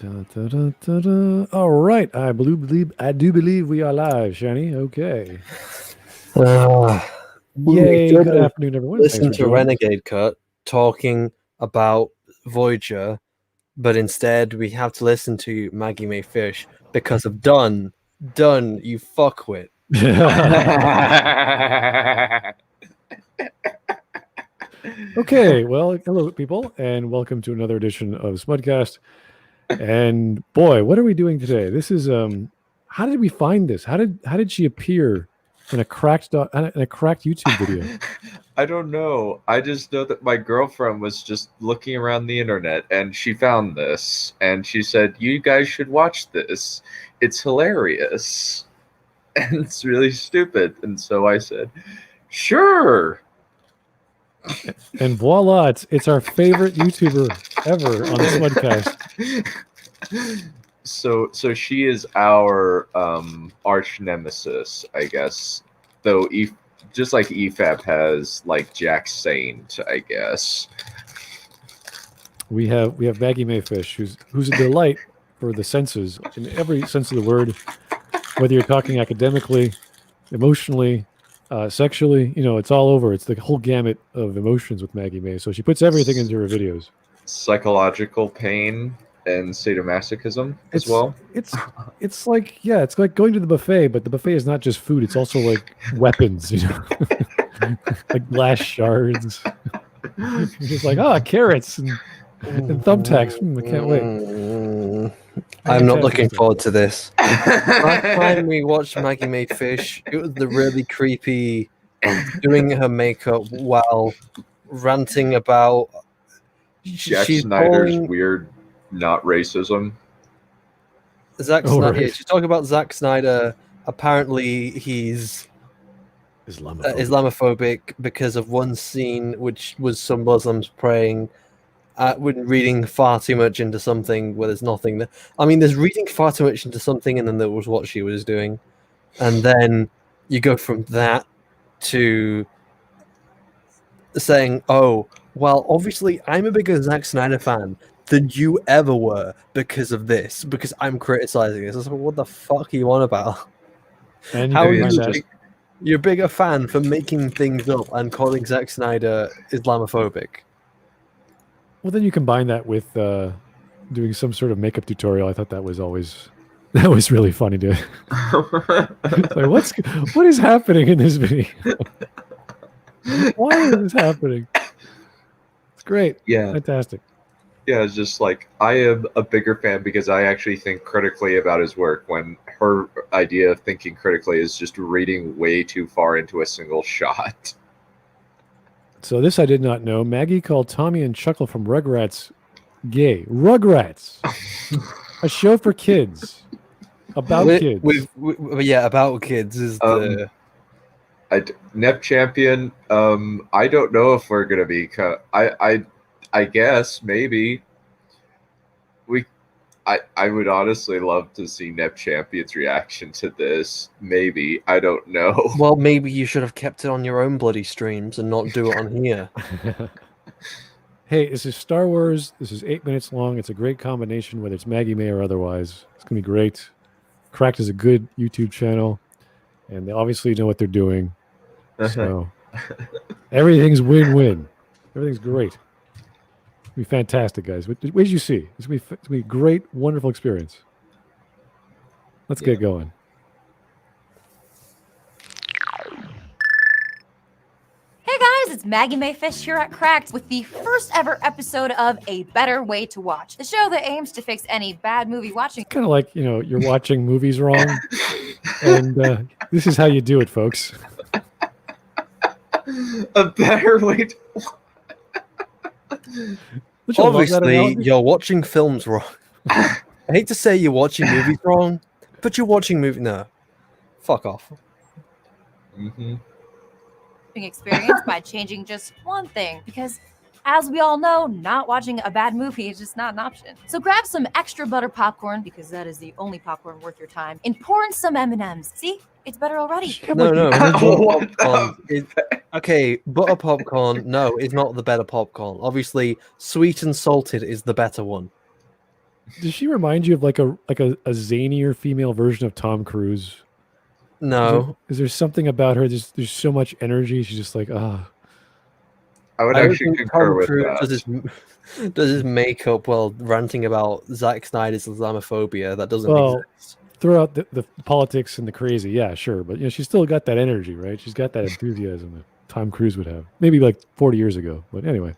All right, I do believe we are live, Shani. Okay. Yay! Good Good afternoon, everyone. Thanks Listen for to joining us. Renegade Cut talking about Voyager, but instead we have to listen to Maggie May Fish because of Dunn. Dunn, you fuckwit. Okay, well, hello, people, and welcome to another edition of Smudcast. And boy, what are we doing today? This is how did we find this? How did she appear in a cracked YouTube video? I don't know. I just know that my girlfriend was just looking around the internet and she found this and she said, "You guys should watch this. It's hilarious." And it's really stupid. And so I said, "Sure." And voila, it's our favorite YouTuber ever on the Smudcast. So she is our arch nemesis, I guess. Though just like EFAP has like Jack Saint, I guess. We have Maggie Mayfish, who's a delight for the senses in every sense of the word, whether you're talking academically, emotionally, sexually, it's all over. It's the whole gamut of emotions with Maggie May. So she puts everything into her videos. Psychological pain and sadomasochism as well. It's like it's like going to the buffet, but the buffet is not just food; it's also like weapons, like glass shards. It's just like carrots and thumbtacks. I can't wait. I'm not looking forward to this. Last time we watched Maggie May Fish, it was the really creepy doing her makeup while ranting about Jack Snyder's weird not racism. Zack Snyder. Yeah, she's talking about Zack Snyder. Apparently, he's Islamophobic because of one scene, which was some Muslims praying. When reading far too much into something where there's nothing there. I mean, there's reading far too much into something, and then there was what she was doing, and then you go from that to saying, "Oh, well, obviously, I'm a bigger Zack Snyder fan than you ever were because of this, because I'm criticizing this." I was like, what the fuck are you on about? And how are you're a bigger fan for making things up and calling Zack Snyder Islamophobic? Well, then you combine that with doing some sort of makeup tutorial. I thought that was really funny to. Like, what is happening in this video? Why is this happening? It's great. Yeah, fantastic. Yeah, it's just like, I am a bigger fan because I actually think critically about his work, when her idea of thinking critically is just reading way too far into a single shot. So this I did not know. Maggie called Tommy and Chuckle from Rugrats gay. Rugrats! A show for kids. About kids. About kids is the... Nep Champion, I don't know if we're going to be... I guess maybe I would honestly love to see Nep Champion's reaction to this. Maybe, I don't know. Well, maybe you should have kept it on your own bloody streams and not do it on here. Hey, this is Star Wars. This is 8 minutes long. It's a great combination, whether it's Maggie May or otherwise. It's gonna be great. Cracked is a good YouTube channel, and they obviously know what they're doing. So everything's win-win. Everything's great. It'll be fantastic, guys. What did you see? It's gonna be a great, wonderful experience. Let's get going. Hey guys, it's Maggie May Fish here at Cracked with the first ever episode of A Better Way to Watch, the show that aims to fix any bad movie watching. It's kind of like, you're watching movies wrong, and this is how you do it, folks. A better way to... Obviously, you're watching films wrong. I hate to say you're watching movies wrong, but you're watching movies... No. Fuck off. Mm-hmm. Experience by changing just one thing, because as we all know, not watching a bad movie is just not an option. So grab some extra butter popcorn, because that is the only popcorn worth your time, and pour in some M&Ms. See? It's better already. No. Okay, butter popcorn, no, it's not the better popcorn. Obviously, sweet and salted is the better one. Does she remind you of like a zanier female version of Tom Cruise? No, Is there something about her? There's so much energy. She's just like, ah. I would I don't actually think concur Tom with Cruise that. does his makeup while ranting about Zack Snyder's Islamophobia. That doesn't Well, exist. throw out the politics and the crazy, yeah, sure, but she's still got that energy, right? She's got that enthusiasm that Tom Cruise would have, maybe like 40 years ago. But anyway,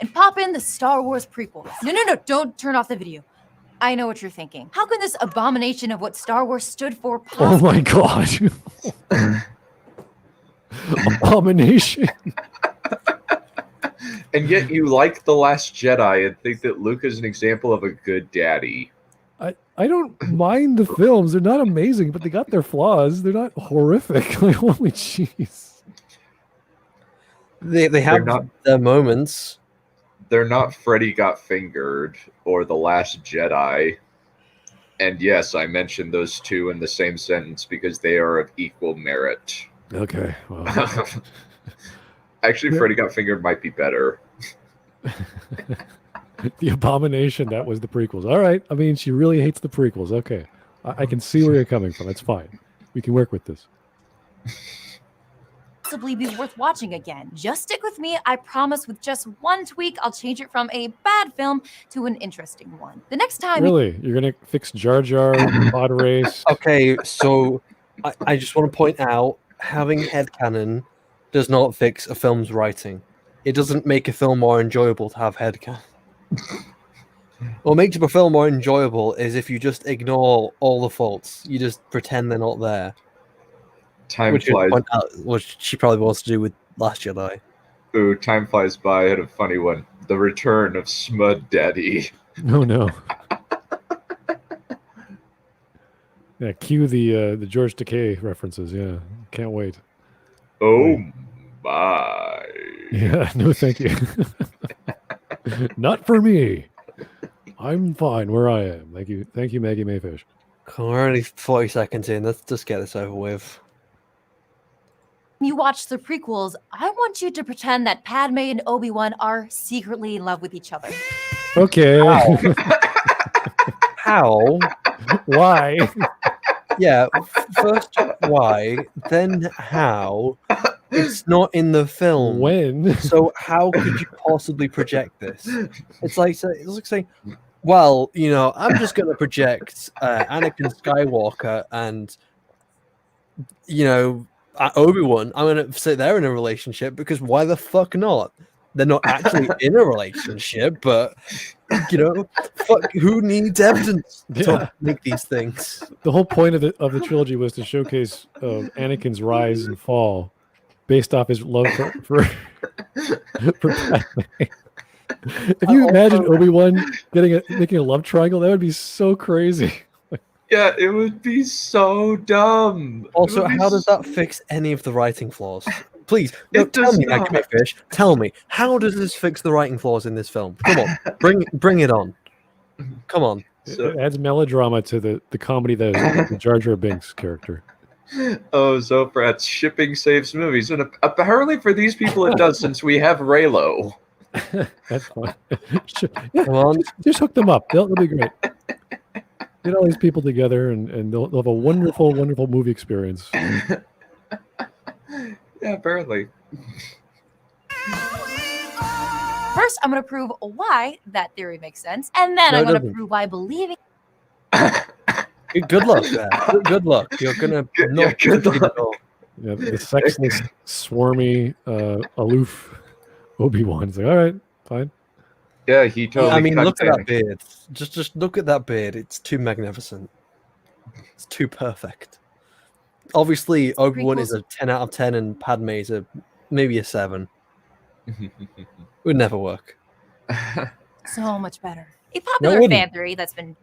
And pop in the Star Wars prequels. No, don't turn off the video. I know what you're thinking. How can this abomination of what Star Wars stood for oh possibly? my god, abomination! And yet you like The Last Jedi and think that Luke is an example of a good daddy. I don't mind the films; they're not amazing, but they got their flaws. They're not horrific. Like, holy jeez. They have not- their moments. They're not Freddy Got Fingered or The Last Jedi. And yes, I mentioned those two in the same sentence because they are of equal merit. Okay. Well. Actually, Yeah. Freddy Got Fingered might be better. The abomination, that was the prequels. All right. I mean, she really hates the prequels. Okay. I can see where you're coming from. That's fine. We can work with this. Possibly be worth watching again. Just stick with me. I promise with just one tweak, I'll change it from a bad film to an interesting one. The next time Really? You're going to fix Jar Jar, Pod Race? Okay, so I just want to point out having headcanon does not fix a film's writing. It doesn't make a film more enjoyable to have headcanon. What makes a film more enjoyable is if you just ignore all the faults. You just pretend they're not there. Time Which, flies. which she probably wants to do with Last Jedi. Ooh, time flies by. I had a funny one. The Return of Smud Daddy. Oh, no. Yeah, cue the George Takei references. Yeah. Can't wait. Oh my. Yeah. No, thank you. Not for me. I'm fine where I am. Thank you. Thank you, Maggie Mayfish. We're only 40 seconds in. Let's just get this over with. you watch the prequels, I want you to pretend that Padme and Obi-Wan are secretly in love with each other. Okay. How? Why? Yeah, first why, then how? It's not in the film. When? So how could you possibly project this? It's like saying, well, I'm just going to project Anakin Skywalker and Obi-Wan. I'm going to say they're in a relationship because why the fuck not? They're not actually in a relationship, but fuck, who needs evidence to make these things? The whole point of the trilogy was to showcase Anakin's rise and fall based off his love for Padme. If you imagine Obi-Wan making a love triangle, that would be so crazy. Yeah, it would be so dumb. Also, how does that fix any of the writing flaws? Please, It tell does me, not. Maggie Fish. Tell me, how does this fix the writing flaws in this film? Come on, bring it on. Come on. It adds melodrama to the comedy that is the Jar Jar Binks character. Oh, Zoprat's shipping saves movies, and apparently for these people it does, since we have Raylo. That's fine. Yeah, Come on. just hook them up. They'll be great. Get all these people together, and they'll have a wonderful, wonderful movie experience. Yeah, apparently. First, I'm going to prove why that theory makes sense, and then No, I'm it going to doesn't. prove why believing Good luck there. Good luck. You're gonna Good- not yeah, good succeed luck. at all. Yeah, the sexless, swarmy, aloof Obi-Wan's like, all right, fine. Yeah, he totally. I mean, cut look at that Anakin. beard. Just look at that beard. It's too magnificent. It's too perfect. Obviously, Obi-Wan is a 10 out of 10, and Padme is maybe a 7. Would never work. so much better. A No, it popular wouldn't. fan theory that's been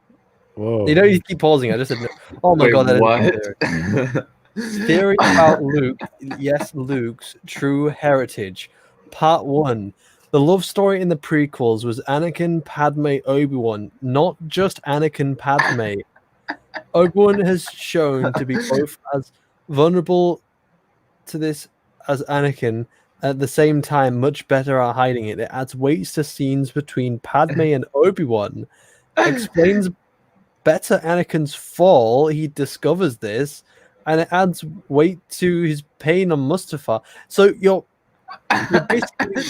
Whoa. You keep pausing. I just said, no. Oh my Wait, god, that what? is theory about Luke. Yes, Luke's true heritage. Part 1. The love story in the prequels was Anakin, Padme, Obi-Wan, not just Anakin, Padme. Obi-Wan has shown to be both as vulnerable to this as Anakin, at the same time much better at hiding it. It adds weights to scenes between Padme and Obi-Wan. Explains better Anakin's fall. He discovers this, and it adds weight to his pain on Mustafar. So you're basically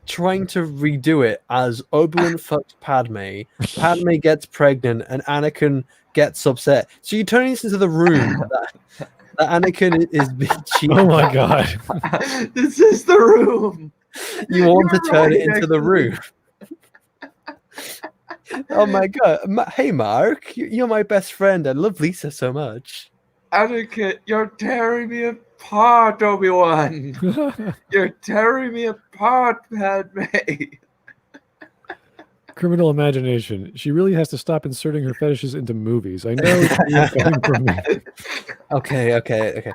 trying to redo it as Obi-Wan fucks Padme, Padme gets pregnant, and Anakin gets upset. So you turn this into the room that Anakin is being cheated. Oh my god. This is the room. You want to You're turn it right, into the actually. room. Oh my god. Hey Mark, you're my best friend. I love Lisa so much. Anakin, you're tearing me apart, Obi-Wan. You're tearing me apart, Padme. Criminal imagination. She really has to stop inserting her fetishes into movies. I know you're coming from me. Okay.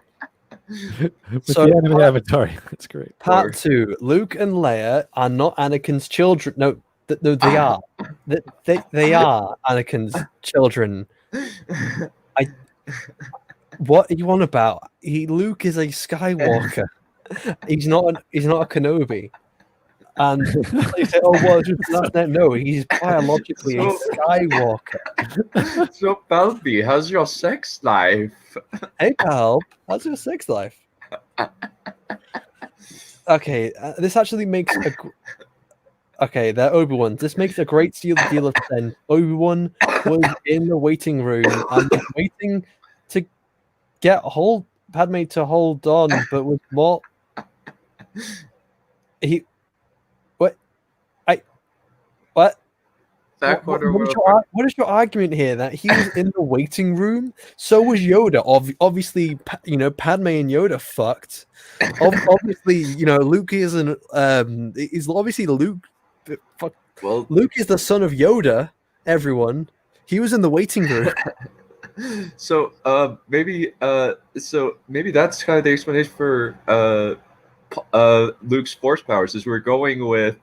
With So, the anime Avatar. That's great. Part 2. Luke and Leia are not Anakin's children. No, they are. They are Anakin's children. What are you on about? Luke is a Skywalker. He's not a Kenobi. And they say, "Oh well, just last night." No, he's biologically a Skywalker. So, Balby, how's your sex life? Hey pal, how's your sex life? Okay, this actually makes a. Okay, they're Obi-Wan. This makes a great deal of sense. Obi-Wan was in the waiting room and was waiting to get Padme to hold on, but with what? What? What is your argument here? That he was in the waiting room? So was Yoda. Obviously, Padme and Yoda fucked. Obviously, Luke isn't. Is obviously Luke. Fuck. Well, Luke is the son of Yoda. Everyone. He was in the waiting room. So maybe that's kind of the explanation for Luke's force powers. Is we're going with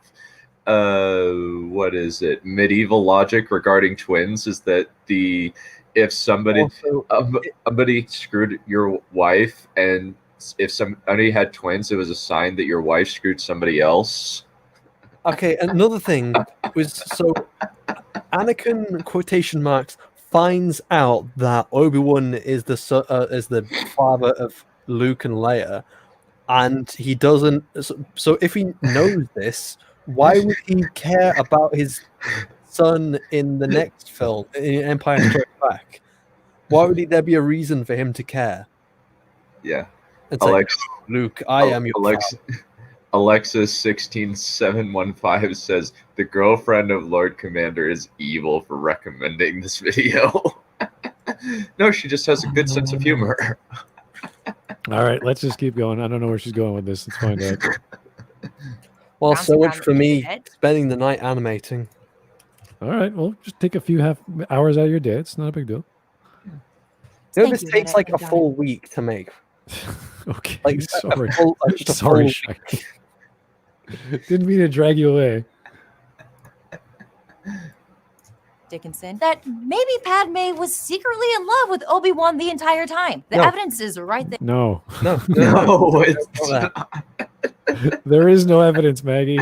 what is it? Medieval logic regarding twins is that if somebody screwed your wife, and if somebody had twins, it was a sign that your wife screwed somebody else. Okay, another thing was Anakin quotation marks finds out that Obi-Wan is the father of Luke and Leia, and he doesn't. So if he knows this, why would he care about his son in the next film, in Empire Strikes Back? Why would there be a reason for him to care? Yeah, it's like, Luke, I am your father. Alexis16715 says the girlfriend of Lord Commander is evil for recommending this video. No, she just has a good sense of humor. All right, let's just keep going. I don't know where she's going with this. Let's find out. Well, so much for me spending the night animating. All right, well, just take a few half hours out of your day. It's not a big deal. This takes like a full week to make. Okay, like sorry. Sorry, Shaq. Didn't mean to drag you away. Dickinson, that maybe Padme was secretly in love with Obi-Wan the entire time. The evidence is right there. No, it's not. There is no evidence, Maggie.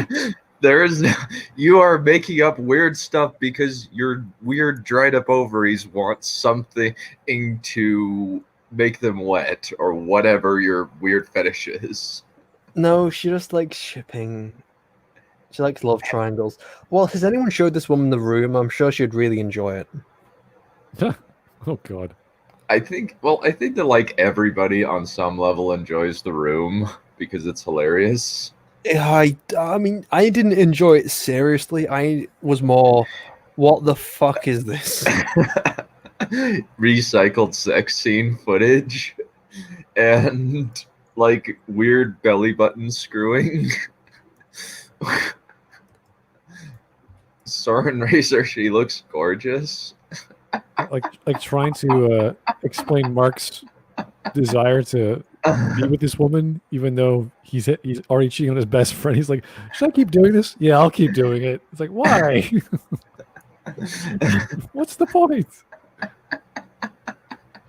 There is no. You are making up weird stuff because your weird dried up ovaries want something to make them wet or whatever your weird fetish is. No, she just likes shipping. She likes love triangles. Well, has anyone showed this woman the room? I'm sure she'd really enjoy it. Oh God. I think that like everybody on some level enjoys The Room because it's hilarious. I mean, I didn't enjoy it seriously. I was more, what the fuck is this? Recycled sex scene footage and like weird belly button screwing. Soren Razor, she looks gorgeous. like trying to explain Mark's desire to be with this woman, even though he's already cheating on his best friend. He's like, should I keep doing this? Yeah, I'll keep doing it. It's like, why? What's the point?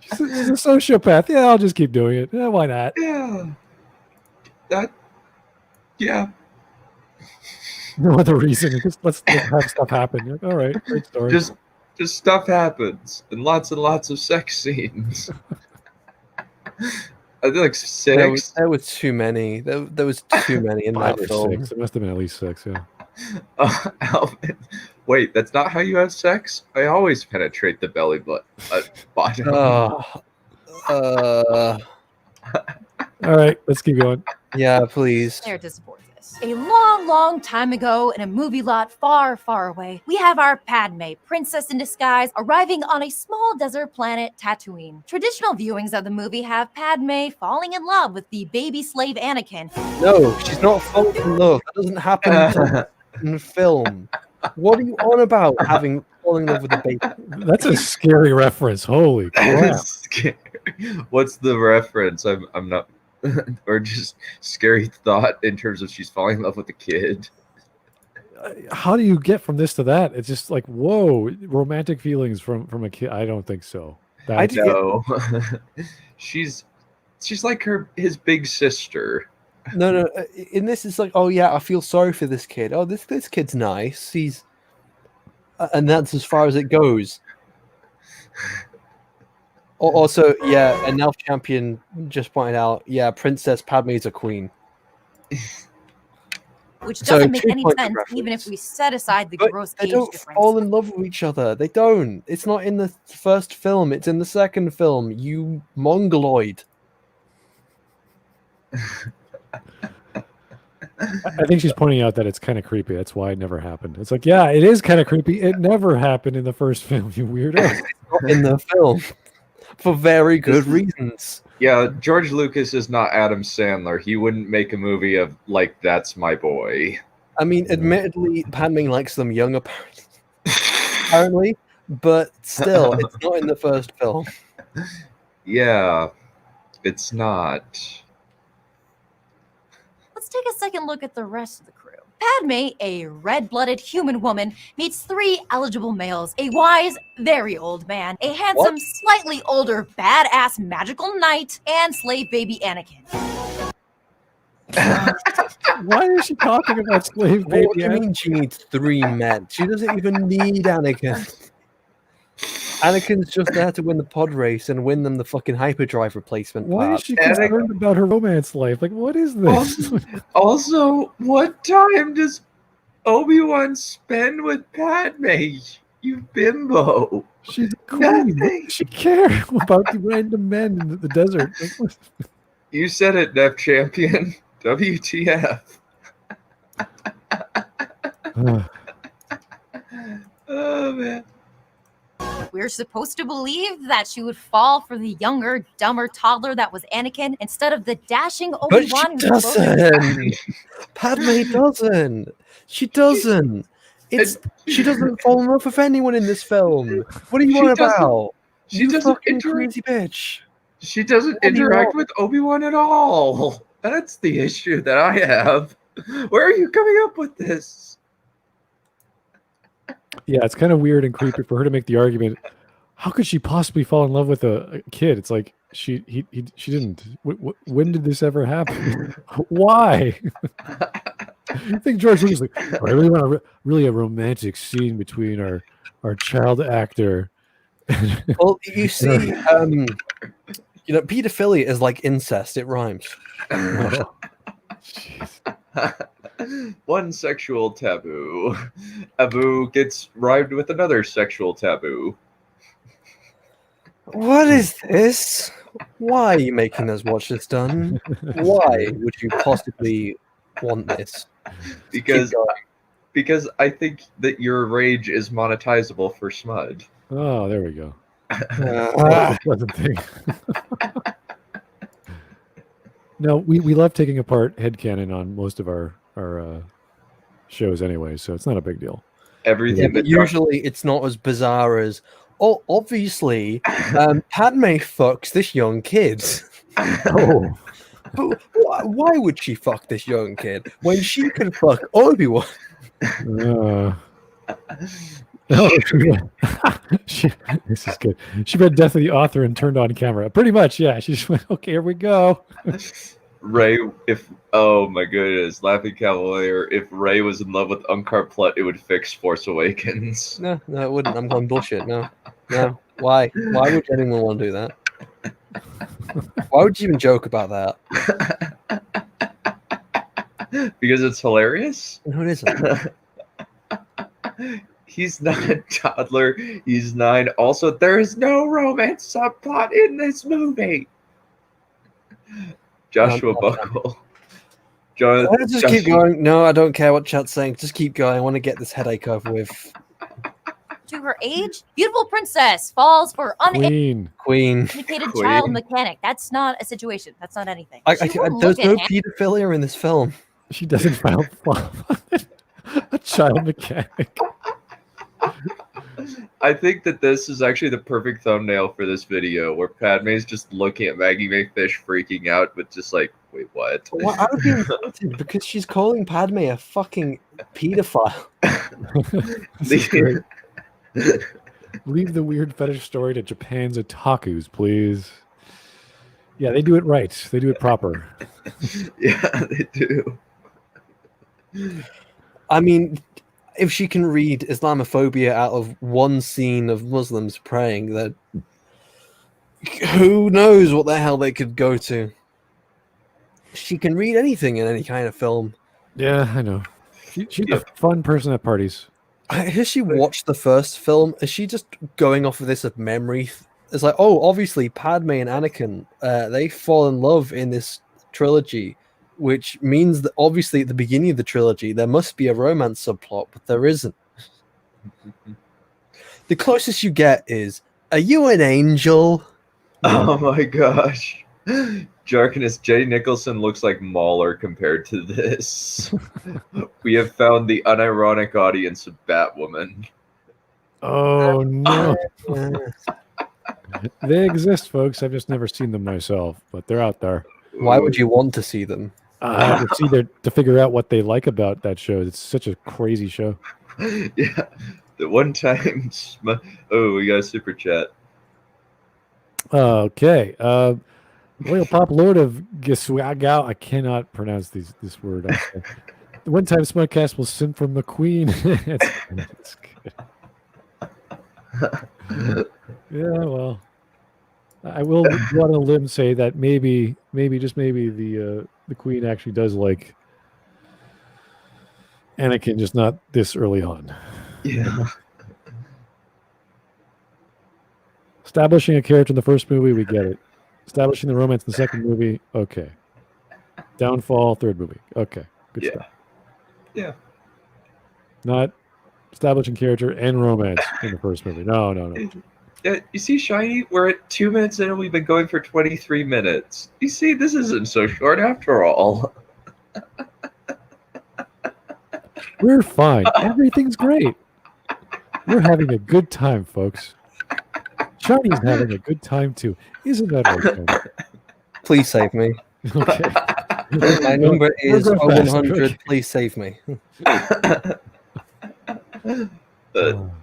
She's a sociopath. Yeah, I'll just keep doing it. Yeah, why not? Yeah. Yeah. No other reason. Just let's have stuff happen. You're like, all right, great story. Just stuff happens and lots of sex scenes. I think like 6. There was too many. There was too many in 5 that or film. 6. It must have been at least 6. Yeah. Alvin, wait, that's not how you have sex? I always penetrate the belly bottom. All right, let's keep going. Yeah, please. There to support this. A long, long time ago, in a movie lot far, far away, we have our Padme, princess in disguise, arriving on a small desert planet, Tatooine. Traditional viewings of the movie have Padme falling in love with the baby slave Anakin. No, she's not falling in love. That doesn't happen in film. What are you on about? Having falling in love with a baby? That's a scary reference. Holy crap! What's the reference? I'm not, or just scary thought in terms of she's falling in love with a kid. How do you get from this to that? It's just like, whoa, romantic feelings from a kid. I don't think so. I know. she's like his big sister. No. In this, it's like, oh yeah, I feel sorry for this kid. Oh, this kid's nice. He's, and that's as far as it goes. Also, yeah, an elf champion just pointed out, yeah, Princess Padme's a queen. Which doesn't make 2 any points of sense, reference. even if we set aside the But gross they age don't difference. fall in love with each other. They don't. It's not in the first film. It's in the second film. You mongoloid. I think she's pointing out that it's kind of creepy. That's why it never happened. It's like, yeah, it is kind of creepy. It never happened in the first film, you weirdo. Not in the film. For very good reasons. Yeah, George Lucas is not Adam Sandler. He wouldn't make a movie of like That's My Boy. I mean, admittedly, Padme likes them young, apparently, but still, it's not in the first film. Yeah, it's not. Let's take a second look at the rest of the crew. Padme, a red-blooded human woman, meets 3 eligible males, a wise, very old man, a handsome, slightly older, badass magical knight, and slave baby Anakin. Why is she talking about slave What baby? do you mean she needs 3 men? She doesn't even need Anakin. Anakin's just there to win the pod race and win them the fucking hyperdrive replacement Why part. is she concerned about her romance life? Like, what is this? Also, what time does Obi-Wan spend with Padme? You bimbo. She's a queen. What does she care about the random men in the desert? You said it, Neff Champion. WTF. Oh, man. We're supposed to believe that she would fall for the younger, dumber toddler that was Anakin instead of the dashing But Obi-Wan. she doesn't. Padme doesn't. She doesn't. She doesn't fall in love with anyone in this film. What are you on about? She doesn't fucking crazy bitch. She doesn't interact with Obi-Wan at all. That's the issue that I have. Where are you coming up with this? Yeah, it's kind of weird and creepy for her to make the argument. How could she possibly fall in love with a kid? It's like she didn't. When did this ever happen? Why? I think George Lucas was like, I really want really a romantic scene between our child actor. Well, you see, pedophilia is like incest. It rhymes. Oh, jeez. One sexual taboo. Abu gets rhymed with another sexual taboo. What is this? Why are you making us watch this, Dunn? Why would you possibly want this? Because I think that your rage is monetizable for Smud. Oh, there we go. Ah. Pleasant thing. No, we love taking apart headcanon on most of our shows anyway, so it's not a big deal. Everything that Usually it's not as bizarre as, oh, obviously, Padme fucks this young kid. Oh, But why would she fuck this young kid when she can fuck Obi-Wan? This is good. She read Death of the Author and turned on camera. Pretty much, yeah. She just went, okay, here we go. Ray, if oh my goodness, Laughing Cavalier, if Ray was in love with Unkar Plutt, it would fix Force Awakens. No, it wouldn't. I'm going bullshit. No. Why? Why would anyone want to do that? Why would you even joke about that? Because it's hilarious. No, it isn't. He's not a toddler. He's 9. Also, there is no romance subplot in this movie. Joshua Buckle. Just keep going. No, I don't care what chat's saying. Just keep going. I want to get this headache over with. To her age, beautiful princess falls for Queen. uneducated child mechanic. That's not a situation. That's not anything. There's no pedophilia in this film. She doesn't file a child mechanic. I think that this is actually the perfect thumbnail for this video, where Padme's just looking at Maggie Mayfish freaking out, but just like, wait, what? Well, I would be insulted because she's calling Padme a fucking pedophile. Leave the weird fetish story to Japan's otakus, please. Yeah, they do it right. They do it proper. Yeah, they do. I mean, if she can read Islamophobia out of one scene of Muslims praying, then who knows what the hell they could go to? She can read anything in any kind of film. Yeah, I know. She's a fun person at parties. Has she watched the first film? Is she just going off of this of memory? It's like, oh, obviously Padme and Anakin, they fall in love in this trilogy, which means that obviously at the beginning of the trilogy there must be a romance subplot, but there isn't. The closest you get is, are you an angel? Oh my gosh. Jarkiness, Jay Nicholson looks like Mauler compared to this. We have found the unironic audience of Batwoman. Oh no. They exist, folks. I've just never seen them myself, but they're out there. Why would you want to see them? To figure out what they like about that show. It's such a crazy show. Yeah. The one time... we got a super chat. Okay. Royal Pop Lord of Giswagao. I cannot pronounce this word. The one time Smudcast will sim from the Queen. It's good. Yeah, well, I will go on a limb and say that maybe the Queen actually does like Anakin, just not this early on. Yeah. Establishing a character in the first movie, we get it. Establishing the romance in the second movie, okay. Downfall, third movie, okay. Good stuff. Yeah. Not establishing character and romance in the first movie. No. Yeah, you see, Shiny, we're at 2 minutes in and we've been going for 23 minutes. You see, this isn't so short after all. We're fine. Everything's great. We're having a good time, folks. Shiny's having a good time too. Isn't that right? Please save me. Okay. My number is 100. Please save me.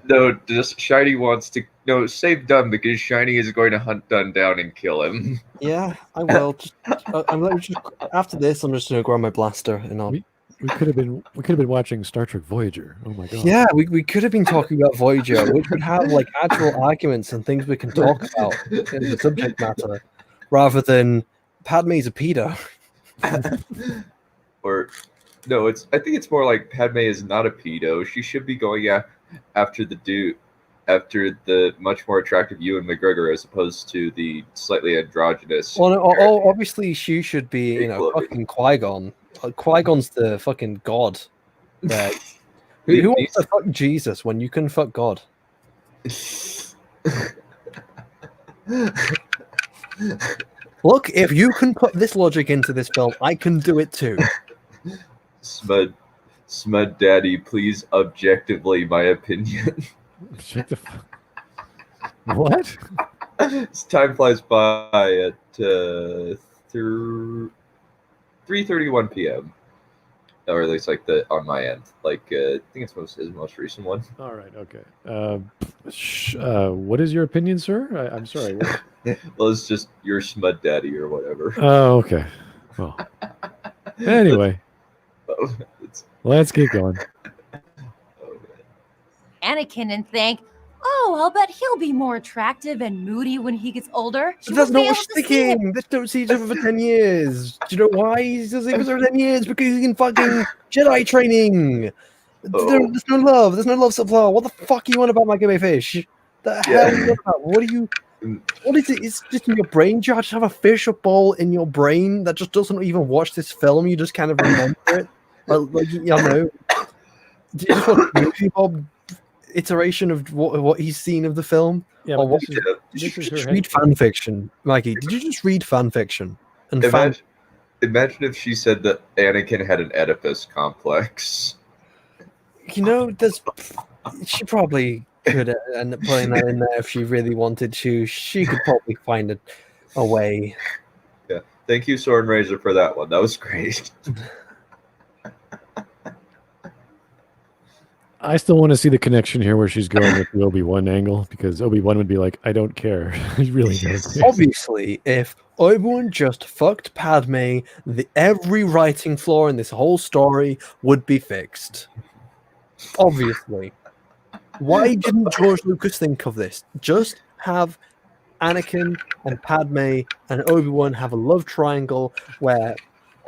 No, just Shiny wants to save Dunn because Shiny is going to hunt Dunn down and kill him. Yeah, I will. After this, I'm just gonna grab my blaster and I'll. We could have been watching Star Trek Voyager. Oh my god. Yeah, we could have been talking about Voyager, which would have like actual arguments and things we can talk about in the subject matter, rather than Padme's a pedo. Or no, I think it's more like Padme is not a pedo. She should be going after the much more attractive Ewan McGregor as opposed to the slightly androgynous. Well, obviously she should be, fucking Qui-Gon. Qui-Gon's the fucking god. Who wants to fuck Jesus when you can fuck God? Look, if you can put this logic into this film, I can do it too. Smud Daddy, please objectively my opinion. What? Time flies by at 3:31 p.m. Or at least on my end. I think it's his most recent one. All right, okay. What is your opinion, sir? I'm sorry. Well, it's just your Smud Daddy or whatever. Oh, okay. Well, anyway, It's- let's keep going. oh, Anakin and think, oh, I'll bet he'll be more attractive and moody when he gets older. She That's won't not be what able she's to see him. thinking. They don't see each other for 10 years. Do you know why he doesn't see each other for 10 years? Because he's in fucking Jedi training. There's no love. There's no love supply. What the fuck are you on about, my gay fish? The hell are you on about? What are you... What is it? It's just in your brain. Do you just have a fish or ball in your brain that just doesn't even watch this film? You just kind of remember it? Like you know... Do you just watch the movie Bob iteration of what he's seen of the film? Yeah, Or but what this is, Did this you is her just head read fan fiction, Maggie? Did you just read fan fiction? And Imagine if she said that Anakin had an Oedipus complex. she probably could end up putting that in there if she really wanted to. She could probably find a way. Yeah. Thank you, Sword and Razor, for that one. That was great. I still want to see the connection here where she's going with the Obi-Wan angle, because Obi-Wan would be like, I don't care. He really doesn't care. Obviously, if Obi-Wan just fucked Padme, every writing flaw in this whole story would be fixed. Obviously. Why didn't George Lucas think of this? Just have Anakin and Padme and Obi-Wan have a love triangle where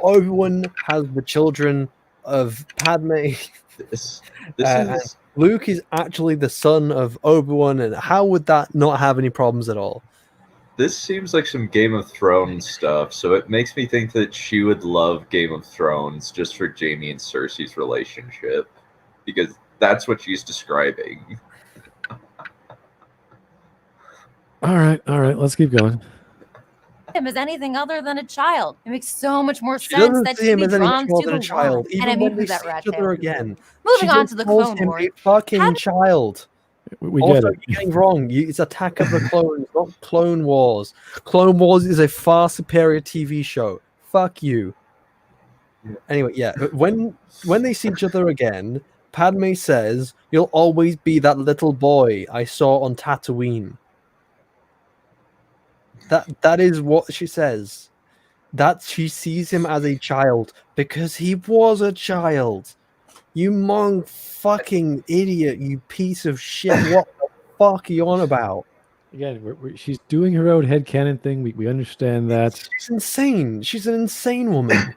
Obi-Wan has the children of Padme. This And is Luke is actually the son of Obi-Wan, and how would that not have any problems at all? this seems like some Game of Thrones stuff, so it makes me think that she would love Game of Thrones just for Jaime and Cersei's relationship, because that's what she's describing. All right, let's keep going. Him as anything other than a child. It makes so much more She sense doesn't that see she'd him be as any drawn more to than the a child, wand. And even I mean when they who that see rat each other tail. again. Moving on just to the calls Clone him Wars. a fucking Had- child. We Also, get it. you're getting wrong. It's Attack of the Clones, not Clone Wars. Clone Wars is a far superior TV show. Fuck you. Anyway, yeah. When they see each other again, Padme says, "You'll always be that little boy I saw on Tatooine." That is what she says. That she sees him as a child because he was a child. You mong fucking idiot, you piece of shit. What the fuck are you on about? Again, she's doing her own headcanon thing. We understand that. She's insane. She's an insane woman.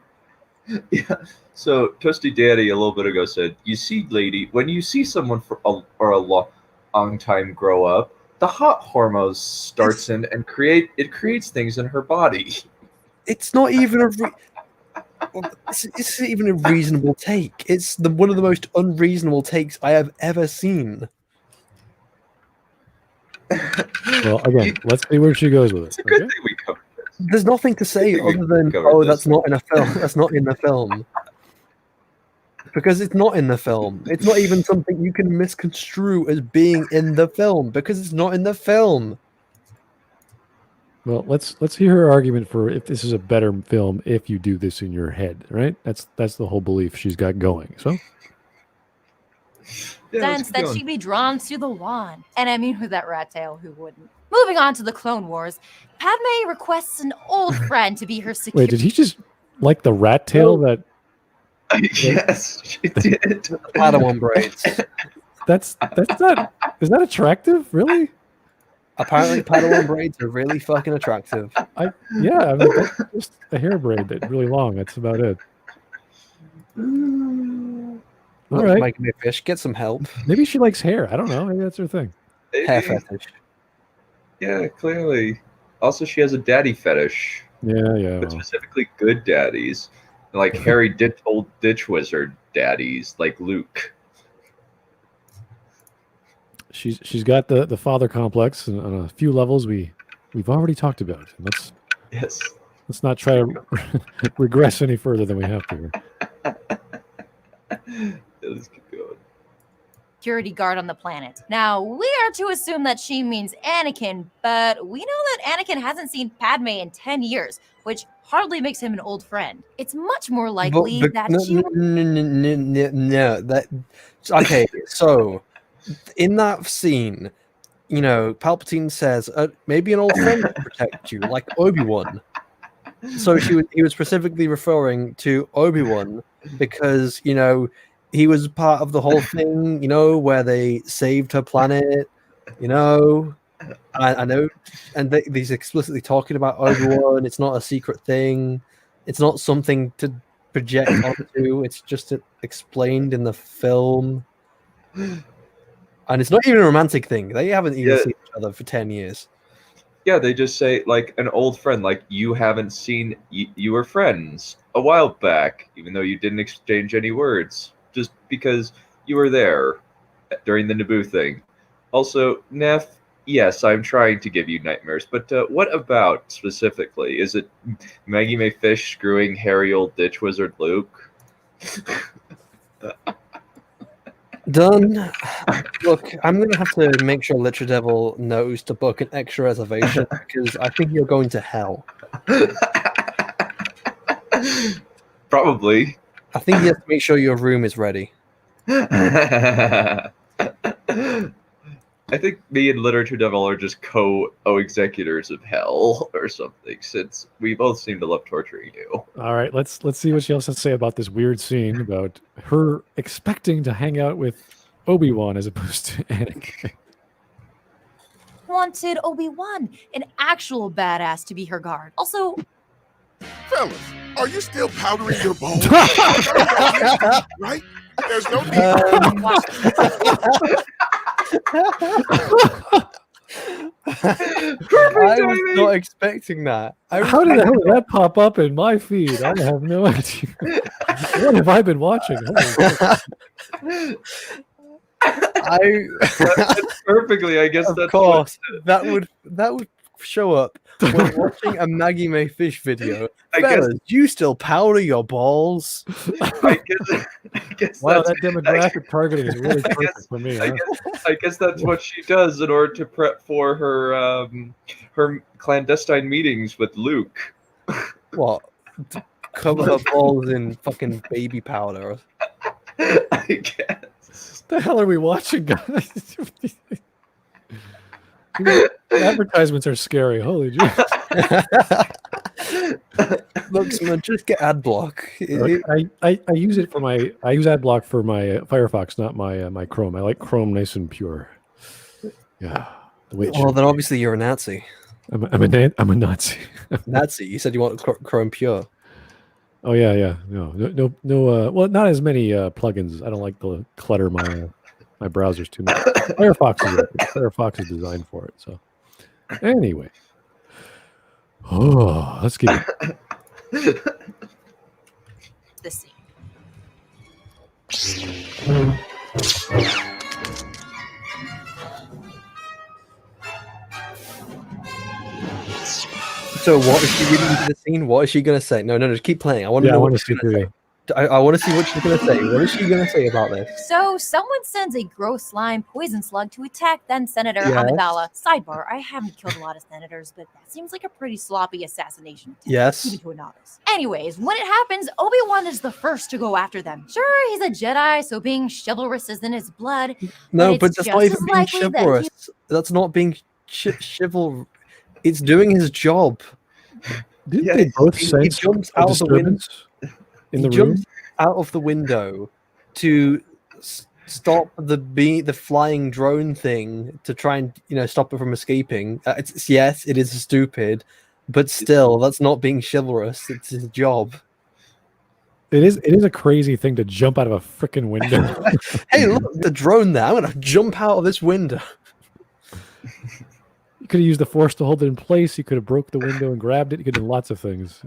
Yeah. So Toasty Daddy a little bit ago said, "You see, lady, when you see someone for a long time grow up, the hot hormones starts in and creates things in her body." It's not even it's even a reasonable take. It's one of the most unreasonable takes I have ever seen. Well, again, let's see where she goes with It's it. a good Okay? thing we covered this. There's nothing to say think we other than, covered "Oh, this. that's not in a film." That's not in the film. Because it's not in the film. It's not even something you can misconstrue as being in the film because it's not in the film. Well, let's hear her argument for if this is a better film if you do this in your head, right? That's the whole belief she's got going. So Yeah, let's sense keep that going. she'd be drawn to the wand. And I mean with that rat tail, who wouldn't? Moving on to the Clone Wars, Padme requests an old friend to be her wait, security. did he just like the rat tail that Yes, she did. Padawan braids. that's not is that attractive? Really? Apparently, Padawan braids are really fucking attractive. I mean that's just a hair braid that's really long. That's about it. All right. Making me a fish. Get some help. Maybe she likes hair. I don't know. Maybe that's her thing. Hair Maybe. fetish. Yeah, clearly. Also, she has a daddy fetish, Yeah. but well. specifically good daddies, like Harry old ditch wizard daddies, like Luke. She's got the father complex and on a few levels we've already talked about. Yes. Let's not try to regress any further than we have to. Yeah, let's keep going. security guard on the planet. Now, we are to assume that she means Anakin, but we know that Anakin hasn't seen Padme in 10 years, which hardly makes him an old friend. It's much more likely that she would... No, that okay. So, in that scene, Palpatine says, "Maybe an old friend will protect you, like Obi-Wan." So he was specifically referring to Obi-Wan because, he was part of the whole thing, where they saved her planet, I know, and he's explicitly talking about Obi-Wan. It's not a secret thing. It's not something to project onto. It's just explained in the film. And it's not even a romantic thing. They haven't even seen each other for 10 years. Yeah, they just say, like, an old friend, like, you haven't seen, you were friends a while back, even though you didn't exchange any words, just because you were there during the Naboo thing. Also, Neff, yes, I'm trying to give you nightmares, but what about, specifically? Is it Maggie May Fish screwing hairy old ditch wizard Luke? Dunn, look, I'm going to have to make sure LiteratureDevil knows to book an extra reservation because I think you're going to hell. Probably. I think you have to make sure your room is ready. I think me and LiteratureDevil are just co-executors of hell or something, since we both seem to love torturing you. All right, let's see what she else has to say about this weird scene about her expecting to hang out with Obi-Wan as opposed to Anakin. Wanted Obi-Wan, an actual badass, to be her guard. Also, Fellas, are you still powdering your balls? Right? There's no need. I was not expecting that. How did that pop up in my feed? I have no idea. What have I been watching? That's perfectly, I guess. Of that's course, that would show up when watching a Maggie May Fish video. Fellas, you still powder your balls? I guess wow, that demographic targeting is really perfect for me. I guess that's what she does in order to prep for her her clandestine meetings with Luke. What? Cover her balls in fucking baby powder? I guess. What the hell are we watching, guys? The advertisements are scary. Holy Jesus. Look, Smudge, just get ad block. I use it for I use ad block for my Firefox, not my Chrome. I like Chrome nice and pure. Yeah. Well, then obviously you're a Nazi. I'm a Nazi. Nazi. You said you want Chrome pure. Oh yeah. No. Well, not as many plugins. I don't like to clutter my browsers too much. Firefox is designed for it. So anyway, let's get this scene. So what is she reading into the scene? What is she going to say? No, just keep playing. I want to know what she's going to say. I want to see what she's going to say. What is she going to say about this? So, someone sends a gross slime poison slug to attack then Senator Amidala. Sidebar, I haven't killed a lot of senators, but that seems like a pretty sloppy assassination attempt. Yes. Even to a novice. Anyways, when it happens, Obi-Wan is the first to go after them. Sure, he's a Jedi, so being chivalrous is in his blood. No, but that's not even being chivalrous. That's not being chivalrous. It's doing his job. Didn't they both he jumps out of the window. Out of the window to stop the flying drone thing to try and stop it from escaping. Yes, it is stupid, but still, that's not being chivalrous. It's his job. It is a crazy thing to jump out of a freaking window. Hey, look, the drone there. I'm gonna jump out of this window. You could have used the force to hold it in place. You could have broke the window and grabbed it. You could have done lots of things.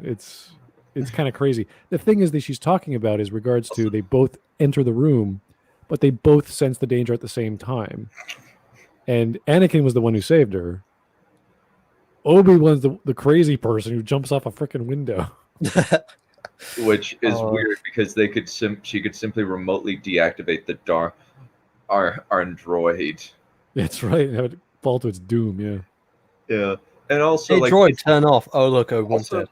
It's kind of crazy. The thing is that she's talking about is regards to they both enter the room, but they both sense the danger at the same time. And Anakin was the one who saved her. Obi-Wan's the crazy person who jumps off a freaking window. Which is weird because she could simply remotely deactivate the our android. That's right. And have it fall to its doom. Yeah. And also, hey, droid, turn off. Oh, look, Obi-Wan's dead.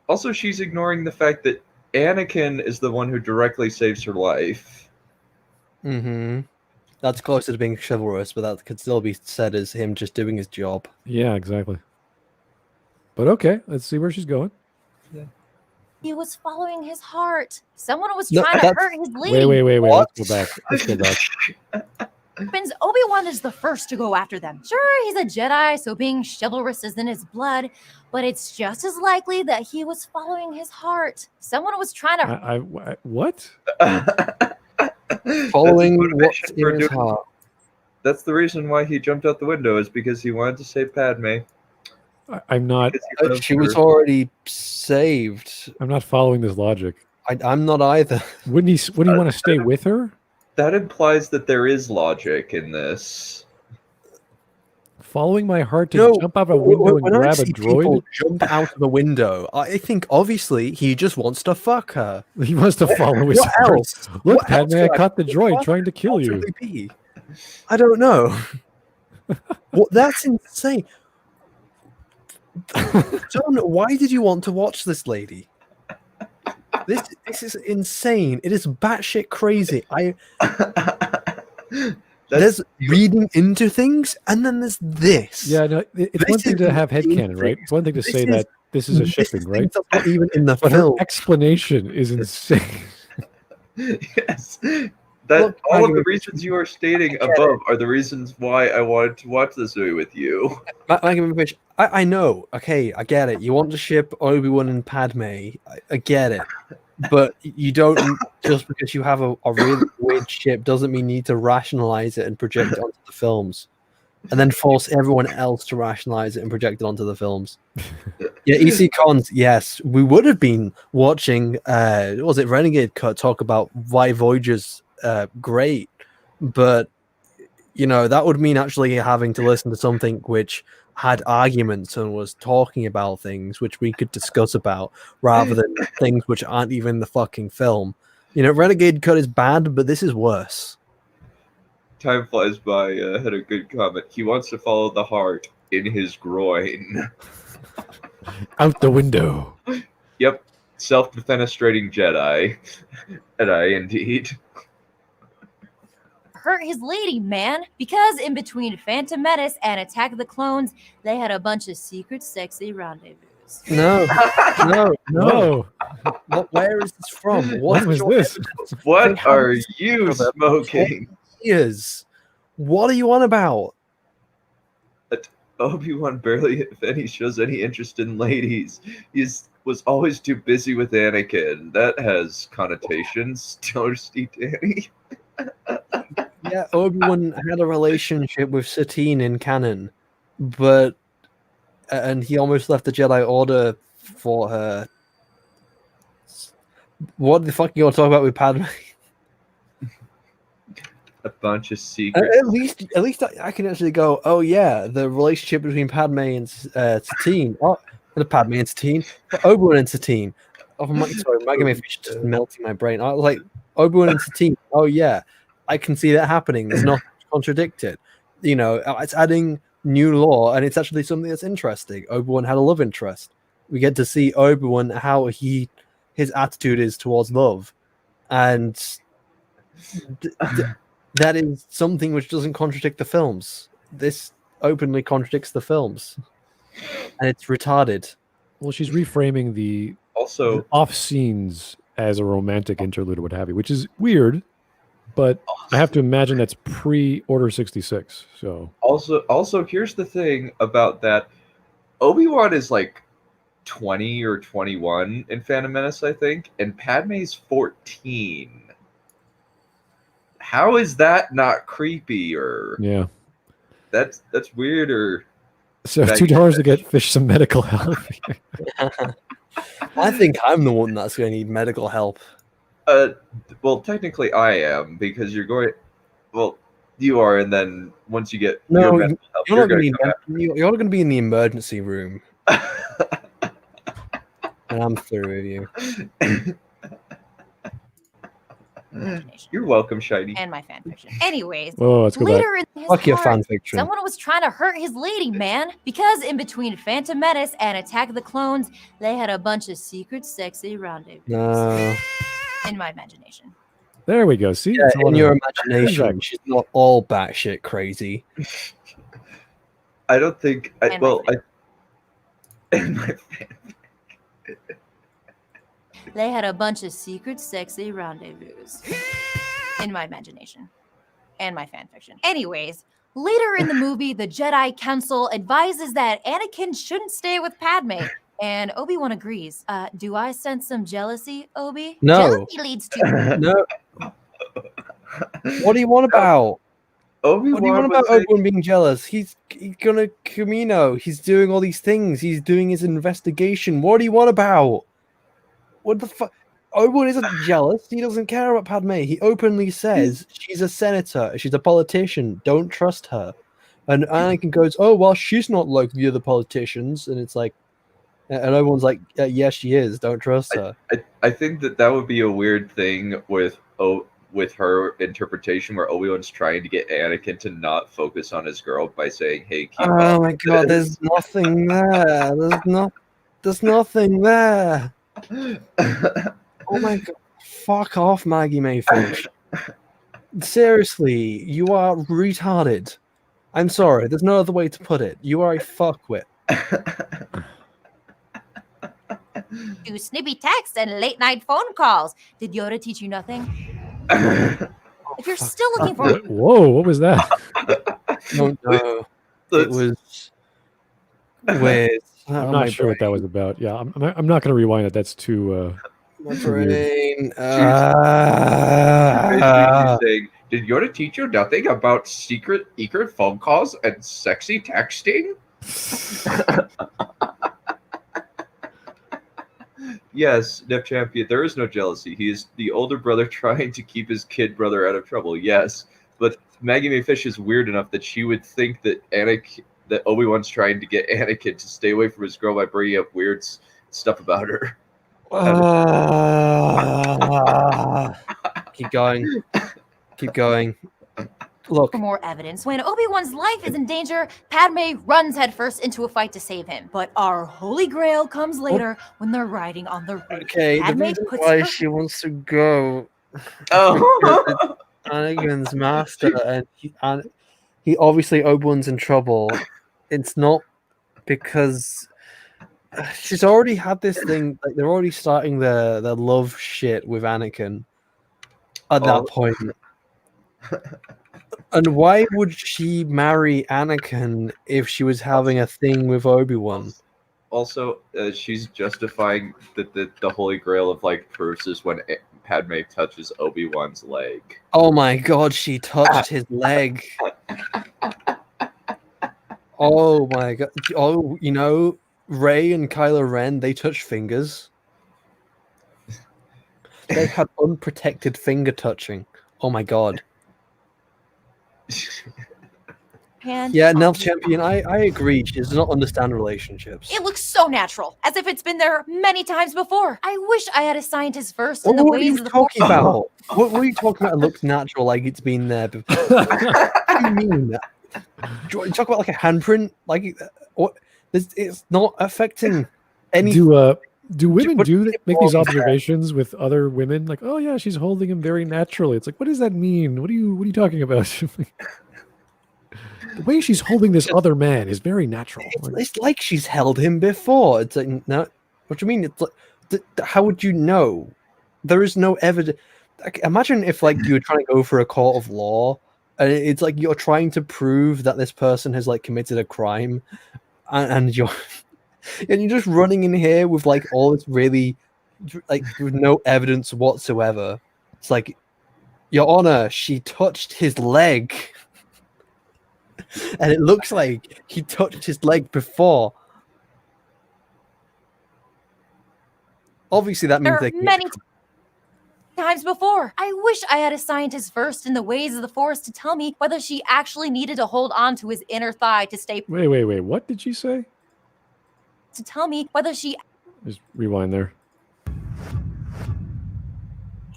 Also, she's ignoring the fact that Anakin is the one who directly saves her life. Mm-hmm. That's closer to being chivalrous, but that could still be said as him just doing his job. Yeah, exactly. But okay, let's see where she's going. He was following his heart. Someone was No, trying to that's- hurt his lady. Wait. What? Let's go back. Let's go back. Obi-Wan is the first to go after them. Sure, he's a Jedi, so being chivalrous is in his blood, but it's just as likely that he was following his heart. Someone was trying to. What? Following That's his what's motivation for in his doing- heart. That's the reason why he jumped out the window, is because he wanted to save Padme. I'm not. Because he loved She was her. already saved. I'm not following this logic. I'm not either. Wouldn't he want to stay with her? That implies that there is logic in this. Following my heart to No, jump out of a window and When I grab a see people droid? jump out of the window, I think obviously he just wants to fuck her. He wants to follow his What heart. else? Look, What else Padme, I could caught the droid what trying to kill you. possibly be? I don't know. Well, that's insane. John, why did you want to watch this lady? This is insane. It is batshit crazy. There's reading into things, and then there's this. Yeah, no, it's This one thing to is have headcanon, right? It's one thing to this say is- that this is a This shipping, is right? things that's not even in the But her film. explanation is insane. Yes. Look, All of the Maggie, reasons you are stating above are the reasons why I wanted to watch this movie with you. I know. Okay, I get it. You want to ship Obi-Wan and Padme. I get it. But you don't, just because you have a really weird ship doesn't mean you need to rationalize it and project it onto the films. And then force everyone else to rationalize it and project it onto the films. Yeah, EC Cons, yes. We would have been watching, was it Renegade Cut talk about why Voyager's great. But, you know, that would mean actually having to listen to something which had arguments and was talking about things which we could discuss about rather than things which aren't even in the fucking film. You know, Renegade Cut is bad, but this is worse. Time flies by. Had a good comment. He wants to follow the heart in his groin. Out the window. Yep. Self-defenestrating Jedi. Jedi, indeed. hurt his lady, man. Because in between Phantom Menace and Attack of the Clones, they had a bunch of secret, sexy rendezvous. No. No. Where is this from? What was this? What How are does- you smoking? What are you on about? Obi-Wan barely, if any, shows any interest in ladies. Was always too busy with Anakin. That has connotations, Toasty Danny. Yeah, Obi-Wan had a relationship with Satine in canon, but and he almost left the Jedi Order for her. What the fuck are you going to talk about with Padme? A bunch of secrets. At least I can actually go. Oh yeah, the relationship between Padme and Satine. Oh, not Padme and Satine, but Obi-Wan and Satine. Oh, sorry, Maggie Fish just melting my brain. I was like Obi-Wan and Satine. Oh yeah, I can see that happening. There's nothing to contradict it. You know, it's adding new lore, and it's actually something that's interesting. Obi-Wan had a love interest. We get to see Obi-Wan how his attitude is towards love, and that is something which doesn't contradict the films. This openly contradicts the films, and it's retarded. Well, she's reframing the Also, off scenes as a romantic interlude or what have you, which is weird, but I have to imagine that's pre-Order 66. So also, here's the thing about that. Obi-Wan is like 20 or 21 in Phantom Menace, I think, and Padme's 14. How is that not creepy? Or yeah. that's weird. Or So Maggie $2 to Fish. get Fish some medical help. I think I'm the one that's going to need medical help. well, technically I am, because you're going. Well, you are, and then once you get No, your medical help, You're not going gonna to be in the emergency room, come and I'm through with you. out. You're welcome, Shiny. And my fan fiction. Anyways, Oh, let's go back. later in his Fuck your heart, fan fiction. someone was trying to hurt his lady, man. Because in between Phantom Menace and Attack of the Clones, they had a bunch of secret, sexy rendezvous. No. In my imagination. There we go. See, Yeah, it's all in in your a- imagination, Exactly. she's not all batshit crazy. I don't think. And my Well, I. And my fan. they had a bunch of secret, sexy rendezvous. In my imagination. And my fanfiction. Anyways, later in the movie, the Jedi Council advises that Anakin shouldn't stay with Padme. And Obi-Wan agrees. Do I sense some jealousy, Obi? No. Jealousy leads to... No. What do you want about? Obi-Wan What do you want about Obi-Wan being jealous? He's gonna Camino. He's doing all these things. He's doing his investigation. What do you want about? What the fuck? Obi-Wan isn't jealous. He doesn't care about Padme. He openly says she's a senator. She's a politician. Don't trust her. And Anakin goes, "Oh well, she's not like the other politicians." And it's like, and everyone's like, "Yeah, she is. Don't trust her." I think that would be a weird thing with her interpretation, where Obi-Wan's trying to get Anakin to not focus on his girl by saying, "Hey, keep Oh up my with god, this." there's nothing there. There's nothing there. Oh my god, fuck off, Maggie Mayfish. Seriously, you are retarded. I'm sorry, there's no other way to put it. You are a fuckwit. Do snippy texts and late night phone calls. Did Yoda teach you nothing? If you're still looking for... Whoa, what was that? No, it was weird. I'm not sure what that was about. Yeah, I'm not going to rewind it. That's too... My brain. Basically saying, did Yoda teach you nothing about secret phone calls and sexy texting? Yes, Nef Champion, there is no jealousy. He is the older brother trying to keep his kid brother out of trouble. Yes, but Maggie Mayfish is weird enough that she would think that that Obi-Wan's trying to get Anakin to stay away from his girl by bringing up weird stuff about her. Keep going. Keep going. Look. For more evidence, when Obi-Wan's life is in danger, Padme runs headfirst into a fight to save him. But our holy grail comes later when they're riding on the roof. Okay, Padme the reason puts why her- she wants to go. Oh, Anakin's master, and he obviously Obi-Wan's in trouble. It's not because she's already had this thing. Like they're already starting their love shit with Anakin at that point. And why would she marry Anakin if she was having a thing with Obi-Wan? Also, she's justifying that the Holy Grail of like proofs is when Padme touches Obi-Wan's leg. Oh my god, she touched his leg. Oh my god. Oh, you know, Rey and Kylo Ren, they touch fingers. They had unprotected finger touching. Oh my god. And Yeah, Nelf Champion, I agree. She does not understand relationships. it looks so natural, as if it's been there many times before. I wish I had a scientist first in What the were ways you of the talking about? What were you talking about? It looks natural, like it's been there before. What do you mean? Do you talk about like a handprint? Like what? It's not affecting any. Do women What- make these observations with other women? Like, oh yeah, she's holding him very naturally. It's like, what does that mean? What are you talking about? The way she's holding this other man is very natural. It's like she's held him before. It's like, no, what do you mean? It's like, how would you know? There is no evidence. Like, imagine if like you were trying to go for a court of law, and it's like you're trying to prove that this person has like committed a crime, and you're just running in here with like all this really like with no evidence whatsoever. It's like, Your Honor, she touched his leg. And it looks like he touched his leg before. Obviously, that means There they are many times before. I wish I had a scientist versed in the ways of the Force to tell me whether she actually needed to hold on to his inner thigh to stay. Wait. What did she say? To tell me whether she. Just rewind there.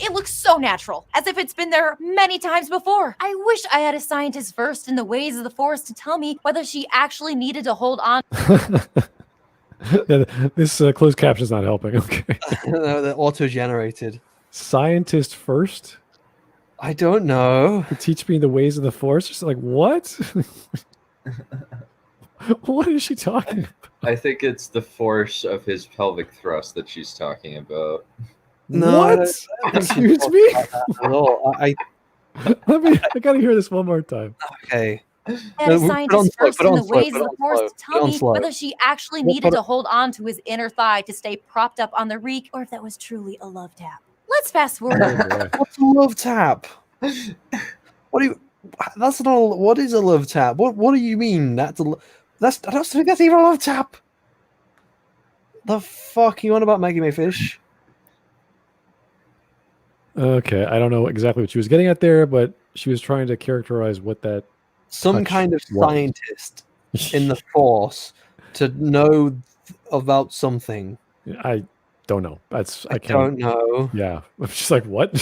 It looks so natural, as if it's been there many times before. I wish I had a scientist versed in the ways of the Force to tell me whether she actually needed to hold on. This closed caption is not helping. Okay. No, they're auto-generated. Scientist first I don't know. to teach me the ways of the Force. Just like what? What is she talking about? I think it's the force of his pelvic thrust that she's talking about. No, What? I don't think she Excuse talks me? about that at all. I I gotta hear this one more time. okay. Had No, a put scientist on slow, first put in on the slow, ways put of the on force slow, to put tell on me slow. whether she actually Well, needed put to hold on to his inner thigh to stay propped up on the reek, or if that was truly a love tap. Let's fast forward. Oh boy. What's a love tap? What do you? That's not. What is a love tap? What do you mean? That's I don't think that's even a love tap. The fuck you on about Maggie Mayfish? Okay, I don't know exactly what she was getting at there, but she was trying to characterize what that Some touch kind of was. scientist in the force to know about something. I don't know. I I can't. don't know. Yeah, I'm just like, what?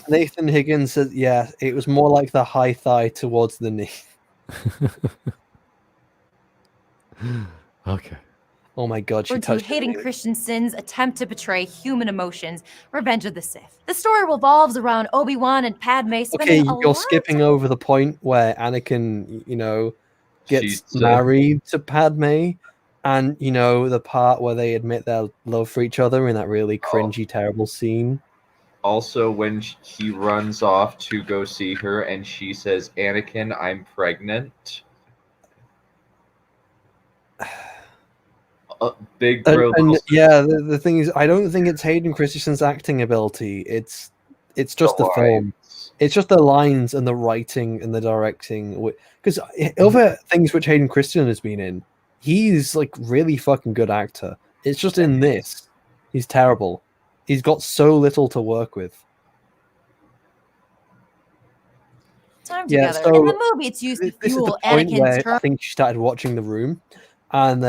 Nathan Higgins said, yeah, it was more like the high thigh towards the knee. Okay. Oh my god, she Or to touched Hayden his knee. Christensen's attempt to portray human emotions, Revenge of the Sith. The story revolves around Obi-Wan and Padme Okay, spending a you're lot skipping over the point where Anakin, gets She's married to Padme, and the part where they admit their love for each other in that really cringy, terrible scene. also when he runs off to go see her and she says, "Anakin, I'm pregnant." Big bro. And yeah, the thing is, I don't think it's Hayden Christensen's acting ability. It's just the film. lines. It's just the lines and the writing and the directing. Because other things which Hayden Christensen has been in, he's like really fucking good actor. It's just in this, he's terrible. He's got so little to work with. time Yeah, together. so In the movie, it's used to This is the fuel point where Anakin's I think she started watching The Room, and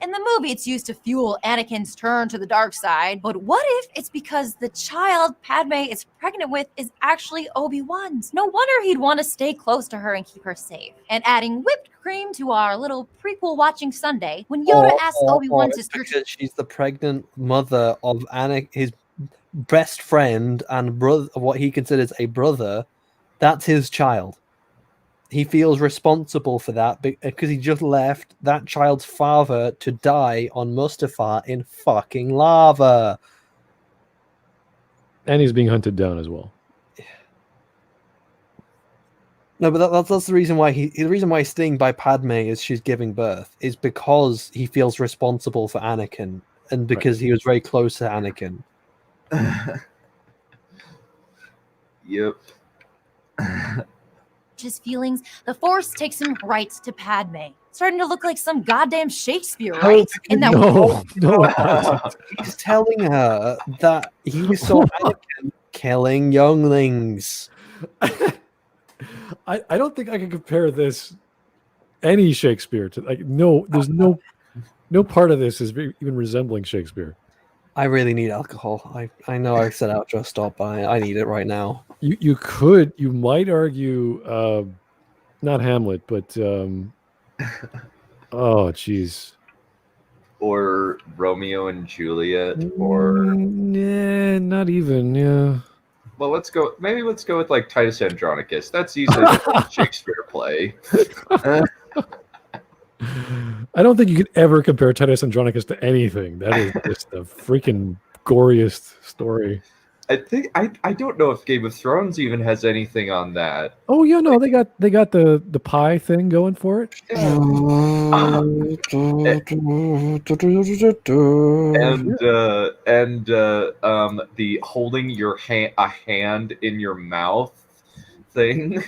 In the movie, it's used to fuel Anakin's turn to the dark side. But what if it's because the child Padme is pregnant with is actually Obi-Wan's? No wonder he'd want to stay close to her and keep her safe. And adding whipped cream to our little prequel watching Sunday, when Yoda asks Obi-Wan to it's search because she's the pregnant mother of his best friend and brother, what he considers a brother. That's his child. He feels responsible for that because he just left that child's father to die on Mustafar in fucking lava. And he's being hunted down as well. No, but that's the reason why the reason why he's staying by Padme is she's giving birth is because he feels responsible for Anakin and because he was very close to Anakin. Yep. his feelings, the Force takes him right to Padme. Starting to look like some goddamn Shakespeare, right? In that No, it doesn't. He's telling her that he saw Anakin killing younglings. I don't think I can compare this any Shakespeare to there's no part of this is even resembling Shakespeare. I really need alcohol. I know I said outro stop, but I need it right now. You might argue not Hamlet, but oh jeez. Or Romeo and Juliet, or not even. Yeah. well, let's go with like Titus Andronicus. That's easily a Shakespeare play. I don't think you could ever compare Titus Andronicus to anything. That is just the freaking goriest story. I think I don't know if Game of Thrones even has anything on that. Oh yeah, no, they got the pie thing going for it. Yeah. And the holding a hand in your mouth thing.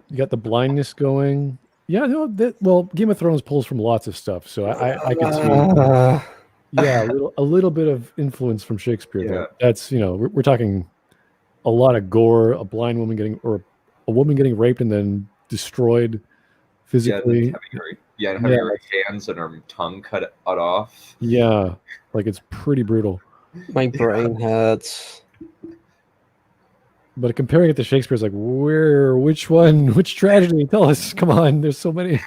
You got the blindness going. Yeah, no, well, Game of Thrones pulls from lots of stuff, so I could see. Yeah, a little bit of influence from Shakespeare. Yeah. There. That's we're talking a lot of gore, a blind woman a woman getting raped and then destroyed physically. Having her hands and her tongue cut off. Yeah, like it's pretty brutal. My brain hurts. But comparing it to Shakespeare is like, which tragedy? Tell us. Come on, there's so many.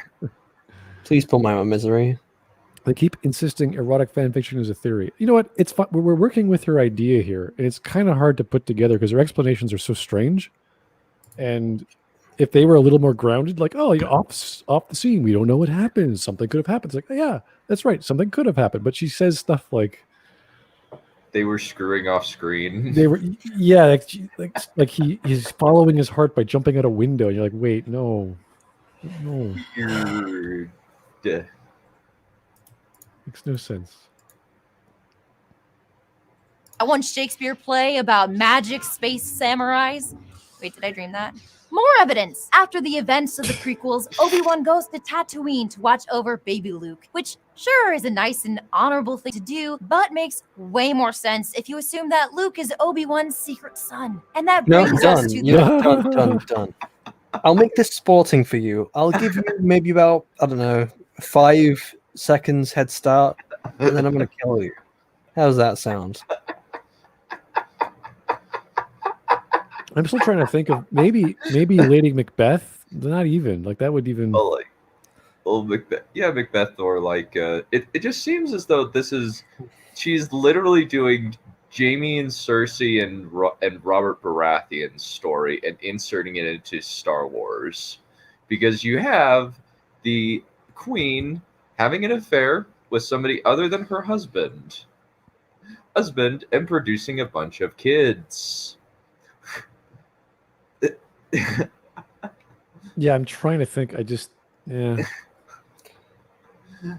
Please pull my misery. They keep insisting erotic fan fiction is a theory. You know what? It's fun. We're working with her idea here, and it's kind of hard to put together because her explanations are so strange. And if they were a little more grounded, like, oh, off the scene, we don't know what happened. Something could have happened. It's like, oh, yeah, that's right. Something could have happened. But she says stuff like They were screwing off screen. they were, yeah, like he's following his heart by jumping out a window. And you're like, wait, no. Weird. Yeah. Makes no sense. I one Shakespeare play about magic space samurais. Wait, did I dream that? More evidence. After the events of the prequels, Obi-Wan goes to Tatooine to watch over baby Luke, which sure is a nice and honorable thing to do, but makes way more sense if you assume that Luke is Obi-Wan's secret son. And that No, brings done. us to You the... know, done. I'll make this sporting for you. I'll give you maybe about, I don't know, 5 seconds head start, and then I'm going to kill you. How's that sound? I'm still trying to think of maybe Lady Macbeth. Not even like that would even. Oh, like old Macbeth. Yeah, Macbeth, or like it just seems as though she's literally doing Jaime and Cersei and Robert Baratheon's story and inserting it into Star Wars, because you have the Queen having an affair with somebody other than her husband, and producing a bunch of kids. Yeah, I'm trying to think. Yeah.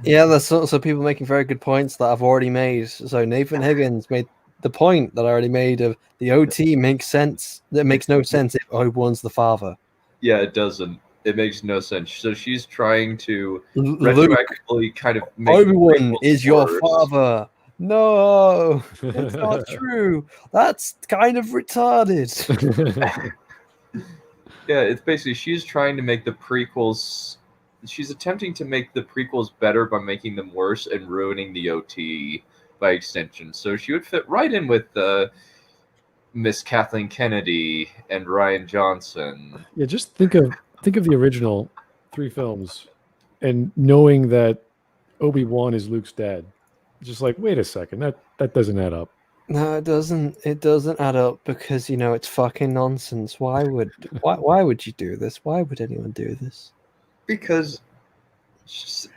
Yeah, there's so people making very good points that I've already made. So Nathan Higgins made the point that I already made of the OT makes sense. That makes no sense if Obi-Wan's the father. Yeah, it doesn't. It makes no sense. So she's trying to Luke, retroactively kind of make Obi-Wan prequels is your worse. father. No, it's not true. That's kind of retarded. Yeah, it's basically she's trying to make the prequels. She's attempting to make the prequels better by making them worse and ruining the OT by extension. So she would fit right in with Miss Kathleen Kennedy and Ryan Johnson. Yeah, just think of the original 3 films, and knowing that Obi-Wan is Luke's dad. Just like, wait a second, that doesn't add up. No, it doesn't. It doesn't add up because it's fucking nonsense. Why would you do this? Why would anyone do this? Because she's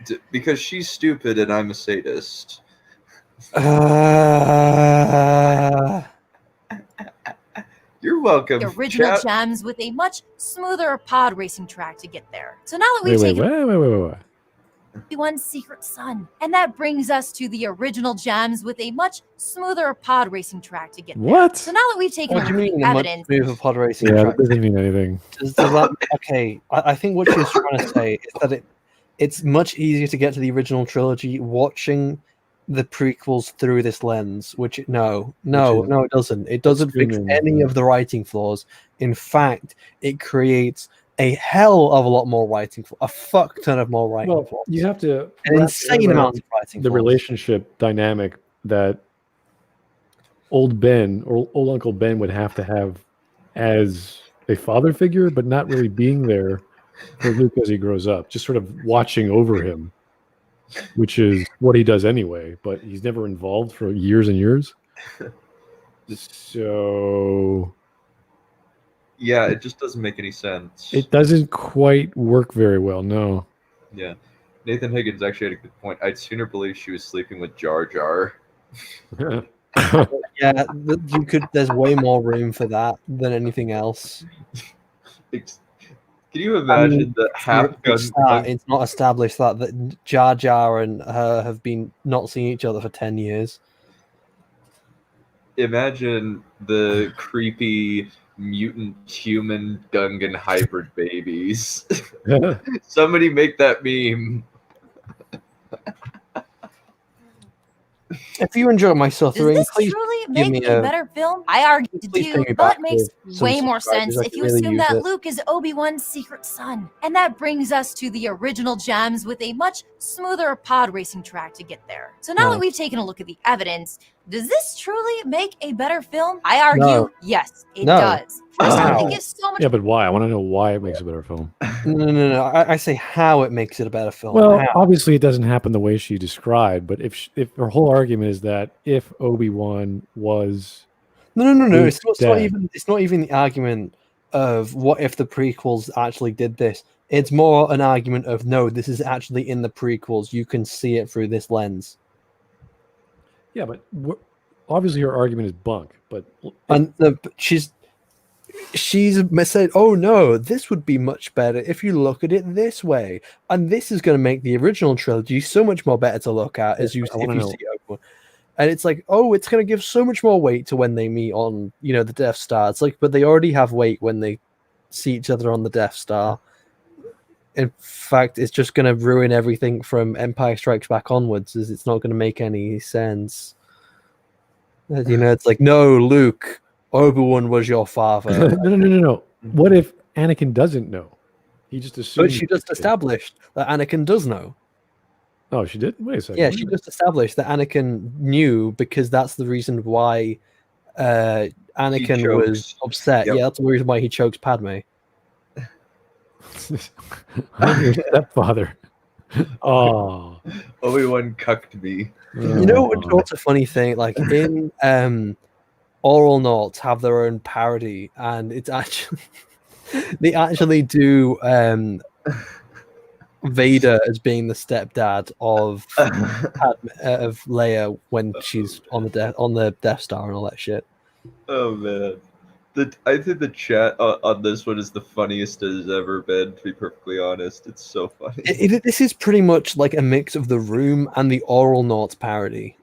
stupid and I'm a sadist. You're welcome. The original chat. gems with a much smoother pod racing track to get there. So now that we've Wait. taken Obi-Wan's secret son, and that brings us to the original gems with a much smoother pod racing track to get there. What? So now that we've taken What do you mean? evidence, A much smoother pod racing Yeah, track? that doesn't mean anything. Does that, okay, I think what she was trying to say is that it's much easier to get to the original trilogy watching the prequels through this lens. No, it doesn't. It doesn't fix any of the writing flaws. In fact, it creates a hell of a lot more writing flaws, a fuck ton of more writing flaws. You have to An insane amount of writing the flaws. relationship dynamic that old Ben or old Uncle Ben would have to have as a father figure, but not really being there for Luke as he grows up, just sort of watching over him, which is what he does anyway, but he's never involved for years and years. So Yeah, it just doesn't make any sense. it doesn't quite work very well, no. Yeah. Nathan Higgins actually had a good point. I'd sooner believe she was sleeping with Jar Jar. Yeah, you could. There's way more room for that than anything else. Can you imagine the half gun? It's not established that Jar Jar and her have been not seeing each other for 10 years. Imagine the creepy mutant human Gungan hybrid babies. Somebody make that meme. If you enjoy my does suffering, this please truly give make me a a- better film? I argue to please do, pay me but back it makes with some way more subscribers. sense I if can you really assume use that it. Luke is Obi-Wan's secret son. And that brings us to the original gems with a much smoother pod racing track to get there. So now No. that we've taken a look at the evidence, does this truly make a better film? I argue, No. yes, it No. does. First off, Wow. it gives so much Yeah, but why? I want to know why it makes a better film. No. I say how it makes it a better film. Well, How? obviously it doesn't happen the way she described, but if her whole argument is that if Obi-Wan was No. Luke's It's not dad. even. It's not even the argument of what if the prequels actually did this. It's more an argument of no, this is actually in the prequels. You can see it through this lens. Yeah, but obviously her argument is bunk. But And she's said, "Oh no, this would be much better if you look at it this way, and this is going to make the original trilogy so much more better to look at as you if you see it." And it's like, oh, it's going to give so much more weight to when they meet on, the Death Star. It's like, but they already have weight when they see each other on the Death Star. In fact, it's just going to ruin everything from Empire Strikes Back onwards, as it's not going to make any sense. It's like, no, Luke, Obi-Wan was your father. No. What if Anakin doesn't know? He just assumed. But she just established that Anakin does know. Oh, she did? Wait a second. Yeah, she just established that Anakin knew because that's the reason why Anakin was upset. Yep. Yeah, that's the reason why he chokes Padme. I'm your stepfather. Oh. Obi-Wan cucked me. You know what's a funny thing? Like in Oral Noughts have their own parody, and it's actually they actually do Vader as being the stepdad of Leia when she's on the Death Star and all that shit. Oh man, I think the chat on this one is the funniest it has ever been. To be perfectly honest, it's so funny. This is pretty much like a mix of The Room and the Oral Noughts parody,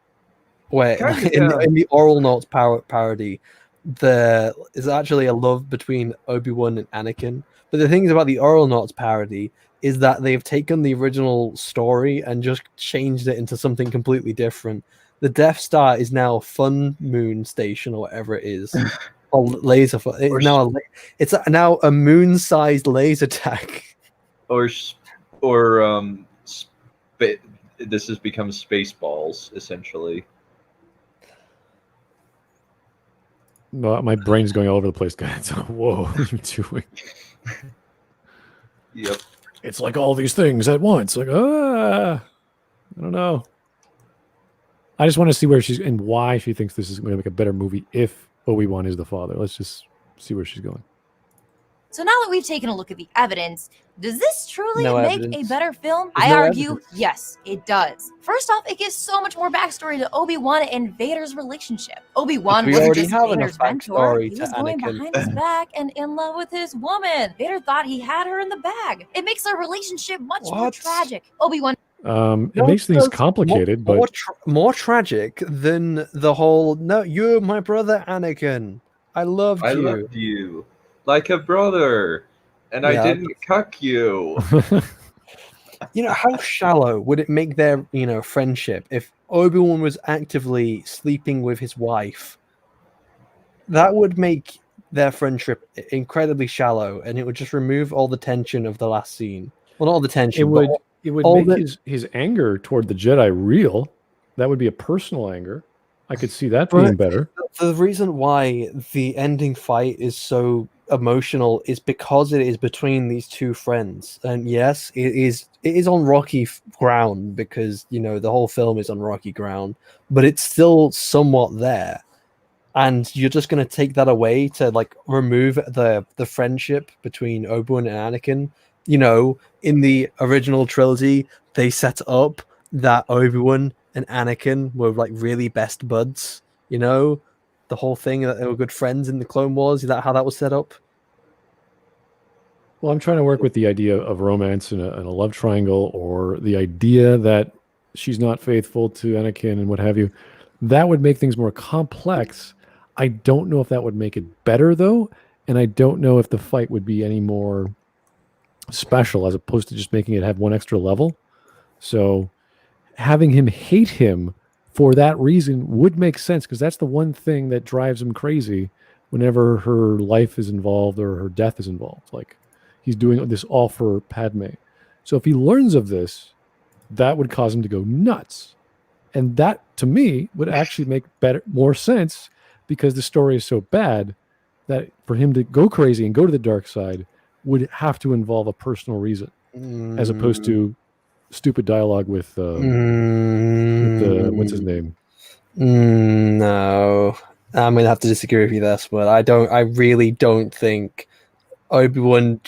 where in the Oral Noughts parody, there is actually a love between Obi-Wan and Anakin. But the things about the Oral Noughts parody is that they've taken the original story and just changed it into something completely different. The Death Star is now a Fun Moon Station or whatever it is. Or laser. It's now a moon-sized laser tag. This has become Spaceballs, essentially. No, my brain's going all over the place, guys. Whoa, what are you doing? Yep. It's like all these things at once. Like, I don't know. I just want to see where she's and why she thinks this is going to make a better movie if Obi-Wan is the father. Let's just see where she's going. So now that we've taken a look at the evidence, does this truly make a better film? There's I argue, yes, it does. First off, it gives so much more backstory to Obi-Wan and Vader's relationship. Obi-Wan wasn't just Vader's mentor. He was going behind his back and in love with his woman. Vader thought he had her in the bag. It makes their relationship much more tragic. Obi-Wan... It makes things complicated, but more tragic than the whole, no, you're my brother, Anakin. I loved you. Like a brother, and I didn't cuck you. How shallow would it make their, friendship if Obi-Wan was actively sleeping with his wife? That would make their friendship incredibly shallow, and it would just remove all the tension of the last scene. Well, not all the tension. It would make his anger toward the Jedi real. That would be a personal anger. I could see that being better. The reason why the ending fight is so emotional is because it is between these two friends, and yes, it is on rocky ground because the whole film is on rocky ground, but it's still somewhat there, and you're just going to take that away to like remove the friendship between Obi-Wan and Anakin. In the original trilogy, they set up that Obi-Wan and Anakin were like really best buds. The whole thing that they were good friends in the Clone Wars. Is that how that was set up? Well, I'm trying to work with the idea of romance and a love triangle, or the idea that she's not faithful to Anakin and what have you. That would make things more complex. I don't know if that would make it better, though, and I don't know if the fight would be any more special as opposed to just making it have one extra level. So having him hate him for that reason would make sense, because that's the one thing that drives him crazy whenever her life is involved or her death is involved. Like, he's doing this all for Padme. So if he learns of this, that would cause him to go nuts. And that, to me, would actually make more sense, because the story is so bad that for him to go crazy and go to the dark side would have to involve a personal reason, as opposed to stupid dialogue with what's his name? No, I'm gonna have to disagree with you there, but I really don't think Obi-Wan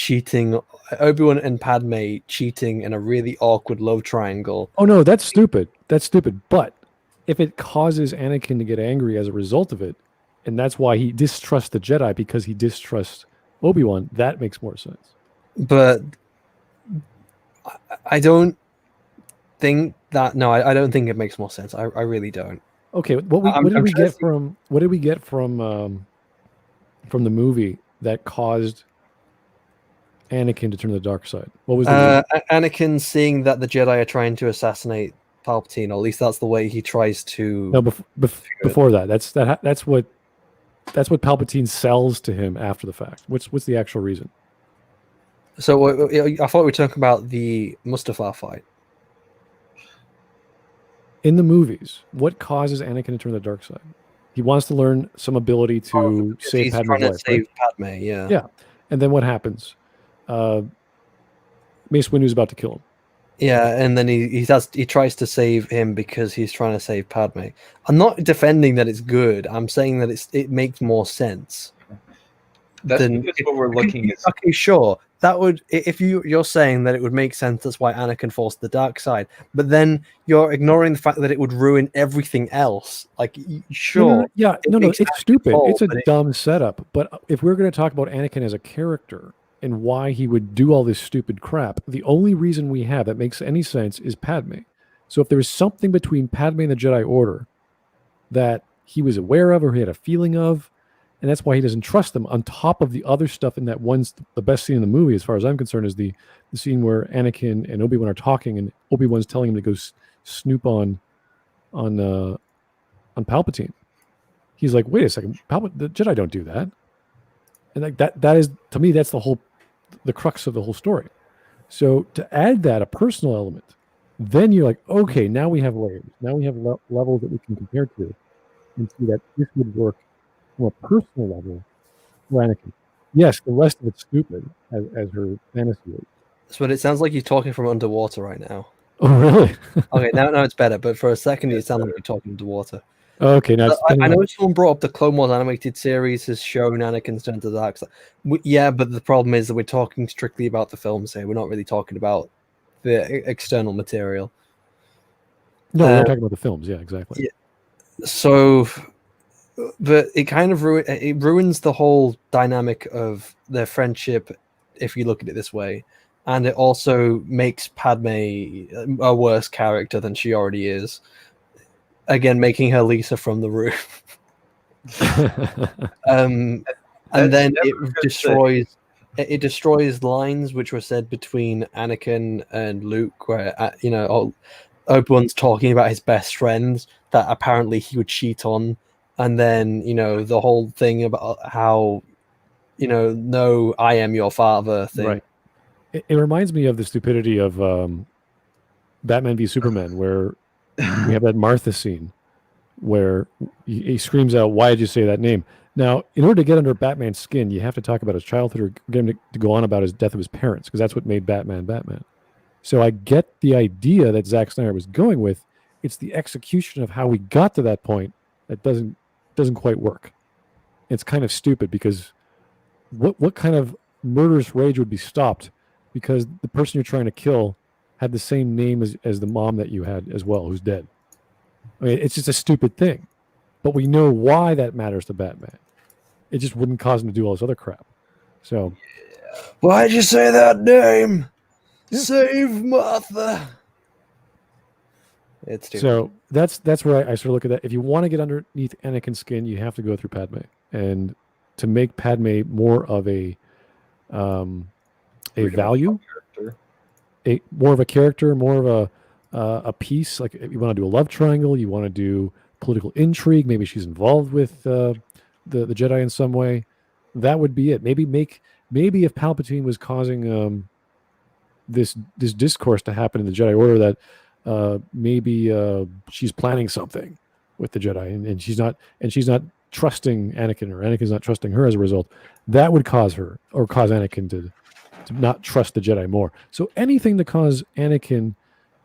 and Padme cheating in a really awkward love triangle. Oh no, that's stupid. That's stupid. But if it causes Anakin to get angry as a result of it, and that's why he distrusts the Jedi because he distrusts Obi-Wan, that makes more sense. But I don't think that. No, I don't think it makes more sense. I really don't. Okay, what did we get from the movie that caused Anakin to turn to the dark side? What was the Anakin seeing that the Jedi are trying to assassinate Palpatine, or at least that's the way he tries to. No, before that. That's what Palpatine sells to him after the fact. What's the actual reason? So I thought we were talking about the Mustafar fight. In the movies, what causes Anakin to turn to the dark side? He wants to learn some ability to save Padme's trying to life. save Right? Padme, yeah. Yeah. And then what happens? Mace Windu's about to kill him. Yeah, and then he tries to save him because he's trying to save Padme. I'm not defending that it's good. I'm saying that it makes more sense. That's because what we're looking at. Okay, sure. That would, if you're saying that it would make sense. That's why Anakin falls to the dark side. But then you're ignoring the fact that it would ruin everything else. Like, sure, No, it's stupid. fall, It's a but dumb setup. But if we're going to talk about Anakin as a character and why he would do all this stupid crap, the only reason we have that makes any sense is Padme. So if there was something between Padme and the Jedi Order that he was aware of or he had a feeling of, and that's why he doesn't trust them, on top of the other stuff in that the best scene in the movie, as far as I'm concerned, is the scene where Anakin and Obi-Wan are talking, and Obi-Wan's telling him to go snoop on Palpatine. He's like, wait a second, the Jedi don't do that. And like that is, to me, that's the crux of the whole story. So to add that, a personal element, then you're like, okay, now we have layers. Now we have levels that we can compare to and see that this would work from a personal level for Anakin. Yes, the rest of it's stupid as her fantasy is. So it sounds like you're talking from underwater right now. Oh, really? Okay, now it's better. But for a second, it sounded like you're talking underwater. Okay, now I know someone brought up the Clone Wars animated series has shown Anakin's turn to the dark side. Yeah, but the problem is that we're talking strictly about the films here. We're not really talking about the external material. No, we're talking about the films. Yeah, exactly. Yeah. So, but it kind of ruins the whole dynamic of their friendship if you look at it this way, and it also makes Padme a worse character than she already is. Again, making her Lisa from the roof. And then it destroys lines which were said between Anakin and Luke, where Obi-Wan's talking about his best friends that apparently he would cheat on, and then the whole thing about how no, I am your father thing. Right. It reminds me of the stupidity of Batman v Superman, where we have that Martha scene where he screams out, "Why did you say that name?" Now, in order to get under Batman's skin, you have to talk about his childhood or get him to go on about his death of his parents, because that's what made Batman Batman. So I get the idea that Zack Snyder was going with. It's the execution of how we got to that point that doesn't quite work. It's kind of stupid, because what kind of murderous rage would be stopped because the person you're trying to kill had the same name as the mom that you had as well, who's dead? I mean, it's just a stupid thing. But we know why that matters to Batman. It just wouldn't cause him to do all this other crap. So, why'd you say that name? Yeah. Save Martha. It's stupid. So that's where I sort of look at that. If you want to get underneath Anakin's skin, you have to go through Padme, and to make Padme more of a value, more of a character, more of a piece. Like, if you want to do a love triangle, you want to do political intrigue. Maybe she's involved with the Jedi in some way. That would be it. Maybe if Palpatine was causing this discourse to happen in the Jedi Order, that maybe she's planning something with the Jedi, and she's not trusting Anakin, or Anakin's not trusting her as a result, that would cause her, or cause Anakin to not trust the Jedi more. So anything to cause Anakin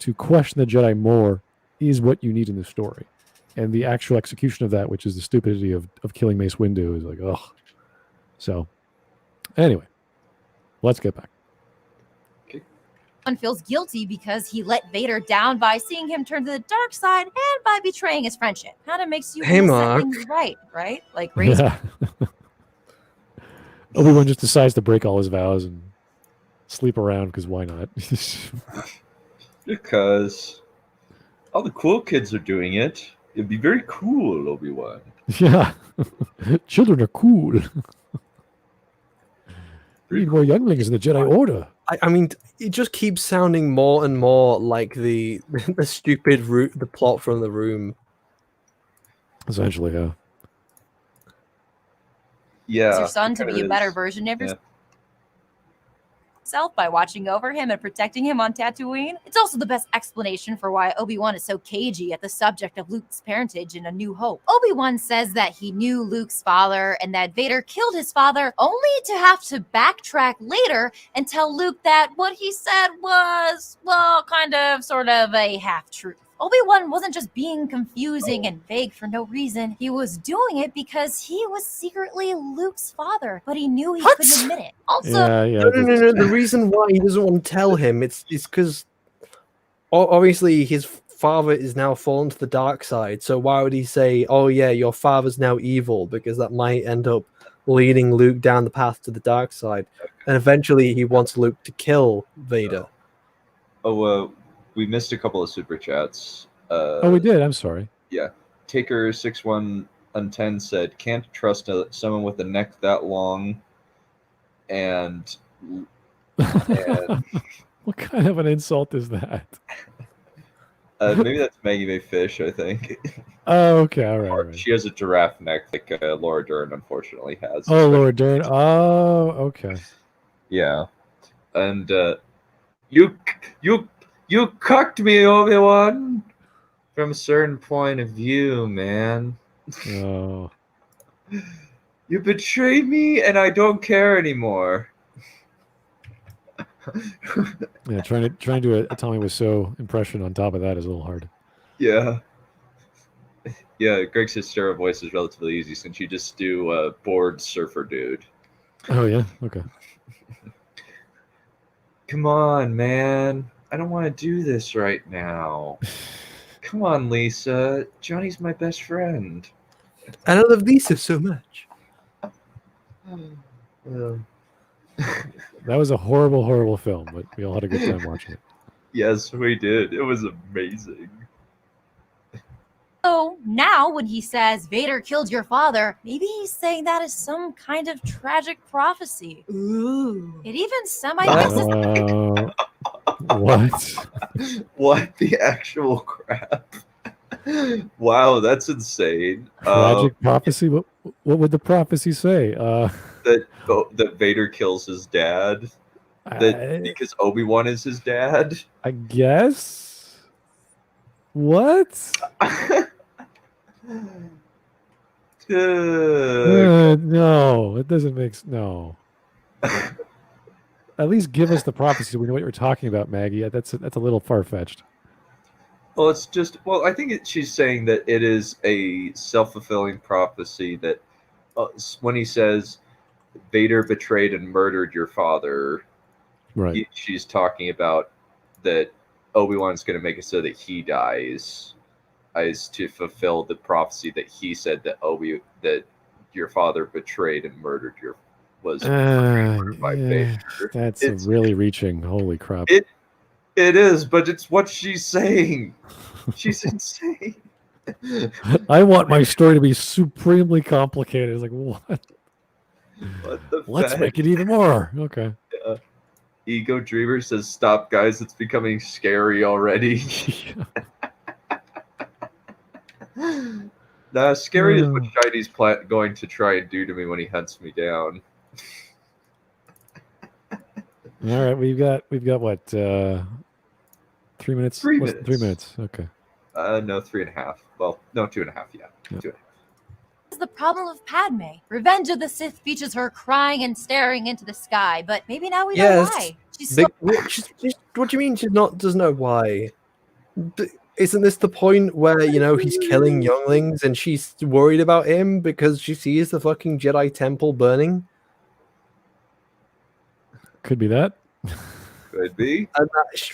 to question the Jedi more is what you need in the story. And the actual execution of that, which is the stupidity of killing Mace Windu, is like, ugh. So, anyway. Let's get back. One feels guilty because he let Vader down by seeing him turn to the dark side and by betraying his friendship. Kind of makes you Hey, want to set Mark. things right? Like raise Yeah. Obi-Wan just decides to break all his vows and sleep around because why not? Because all the cool kids are doing it. It'd be very cool, Obi-Wan. Yeah. Children are cool. We Very need more younglings in the Jedi Order. I mean, it just keeps sounding more and more like the stupid the plot from The Room. Essentially, yeah. Yeah. your son it to kinda be a better is. version of Yeah. yourself by watching over him and protecting him on Tatooine. It's also the best explanation for why Obi-Wan is so cagey at the subject of Luke's parentage in A New Hope. Obi-Wan says that he knew Luke's father and that Vader killed his father, only to have to backtrack later and tell Luke that what he said was, well, kind of, sort of a half-truth. Obi-Wan wasn't just being confusing and vague for no reason. He was doing it because he was secretly Luke's father, but he knew he couldn't admit it. Also, Yeah. No. The reason why he doesn't want to tell him it's because obviously his father is now fallen to the dark side. So why would he say, "Oh yeah, your father's now evil"? Because that might end up leading Luke down the path to the dark side, and eventually he wants Luke to kill Vader. We missed a couple of super chats. Oh, we did. I'm sorry. Taker6110 said, "Can't trust someone with a neck that long." And What kind of an insult is that? maybe that's Maggie May Fish, I think. Oh, okay. All Or right. she has a giraffe neck like Laura Dern unfortunately has. Oh, Laura Dern. Oh, okay. Yeah. And you cucked me, Obi-Wan. From a certain point of view, man. Oh. You betrayed me and I don't care anymore. Yeah, trying to do a Tommy Wiseau impression on top of that is a little hard. Yeah. Yeah, Greg's Hystera voice is relatively easy since you just do bored surfer dude. Oh yeah, okay. Come on, man. I don't want to do this right now. Come on, Lisa. Johnny's my best friend. And I love Lisa so much. That was a horrible, horrible film, but we all had a good time watching it. Yes, we did. It was amazing. So now when he says Vader killed your father, maybe he's saying that as some kind of tragic prophecy. Ooh. It even semi-misses What? What the actual crap? Wow, that's insane. Tragic prophecy? What would the prophecy say? That Vader kills his dad. Because Obi-Wan is his dad. I guess. What? No, it doesn't make no. At least give us the prophecy so we know what you're talking about, Maggie. That's a little far-fetched. Well, it's just I think she's saying that it is a self-fulfilling prophecy that when he says Vader betrayed and murdered your father, right? She's talking about that Obi-Wan's going to make it so that he dies, as to fulfill the prophecy that he said that that your father betrayed and murdered by Vader. That's really reaching. Holy crap! It is, but it's what she's saying. She's insane. I want my story to be supremely complicated. It's like what? Let's make it even more. Okay. Yeah. Ego Dreamer says, "Stop, guys! It's becoming scary already." Nah, scary is what Shiny's going to try and do to me when he hunts me down. All right, we've got what? 3 minutes. 3 minutes. 3 minutes. Okay. No, 3.5. Well, no, 2.5. Yeah, 2.5. The problem of Padme. Revenge of the Sith features her crying and staring into the sky, but maybe now we know why. What do you mean she doesn't know why? Isn't this the point where, he's killing younglings and she's worried about him because she sees the fucking Jedi temple burning? Could be that. Could be. And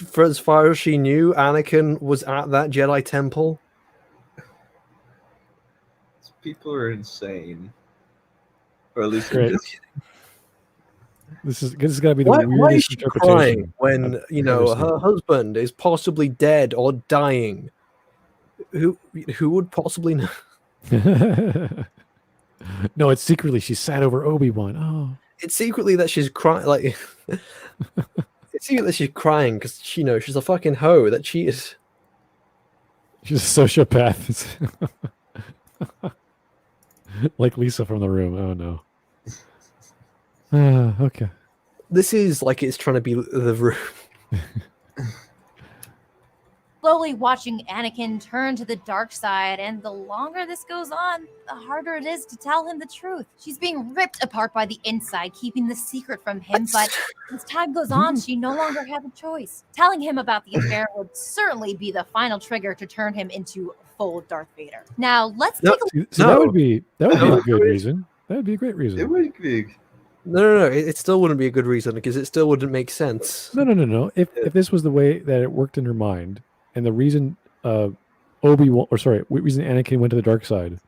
for as far as she knew, Anakin was at that Jedi temple. People are insane. Or at least Great. This is got to be the Why weirdest is she interpretation. crying when I've her ever husband is possibly dead or dying? Who would possibly know? seen. No, it's secretly she sat over Obi-Wan. Oh, It's secretly that she's crying. Like it's secretly that she's crying because she knows she's a fucking hoe that she is. she's a sociopath. Like Lisa from The Room. Oh no. Okay. This is like it's trying to be the room. Slowly watching Anakin turn to the dark side, and the longer this goes on, the harder it is to tell him the truth. She's being ripped apart by the inside, keeping the secret from him, but as time goes on, she no longer has a choice. Telling him about the affair would certainly be the final trigger to turn him into full Darth Vader. Now, let's take a So that would be a good reason. That would be a great reason. It would be. No. It still wouldn't be a good reason because it still wouldn't make sense. No. If this was the way that it worked in her mind, and the reason reason Anakin went to the dark side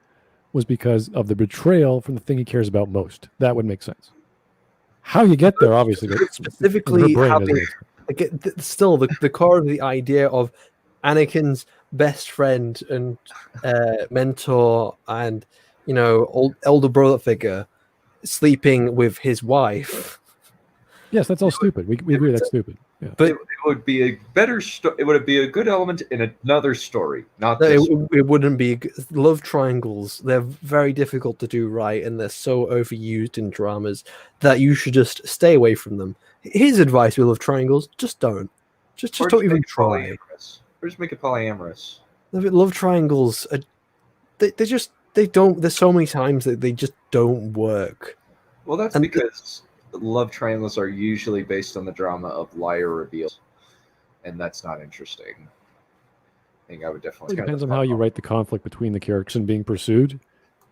was because of the betrayal from the thing he cares about most, that would make sense. How you get there, obviously, but Specifically, her brain having doesn't make sense. like, still the core of the idea of Anakin's best friend and mentor and elder brother figure sleeping with his wife. Yes, that's all stupid. We agree that's stupid. Yeah. But It would be a better story. It would be a good element in another story, not no, this. it wouldn't be. Love triangles, they're very difficult to do right, and they're so overused in dramas that you should just stay away from them. His advice with love triangles: just don't. Just Or don't even make it try. polyamorous. Or just make it polyamorous. Love triangles, they don't. There's so many times that they just don't work. Well, that's And because love triangles are usually based on the drama of liar reveals, and that's not interesting. I think I would definitely. It depends on how you write the conflict between the characters and being pursued,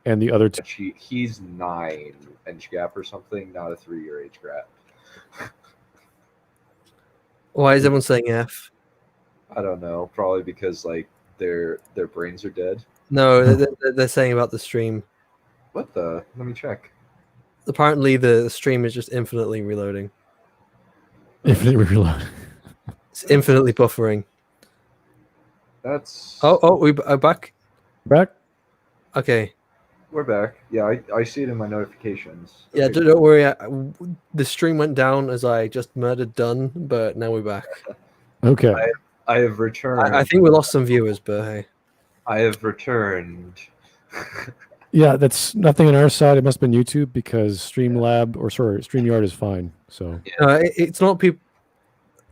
and the other two. He's 9 age gap or something, not a 3-year age gap. Why is everyone saying F? I don't know. Probably because like their brains are dead. No, they're saying about the stream. What the? Let me check. Apparently, the stream is just infinitely reloading. Infinitely reload. It's infinitely buffering. That's. Oh, we are back. Back. Okay. We're back. Yeah, I see it in my notifications. Yeah, Okay. don't worry. The stream went down as I just murdered Dunn, but now we're back. Okay. I have returned. I think we lost some viewers, but hey. I have returned. Yeah, that's nothing on our side. It must have been YouTube because StreamYard is fine. So It's not people.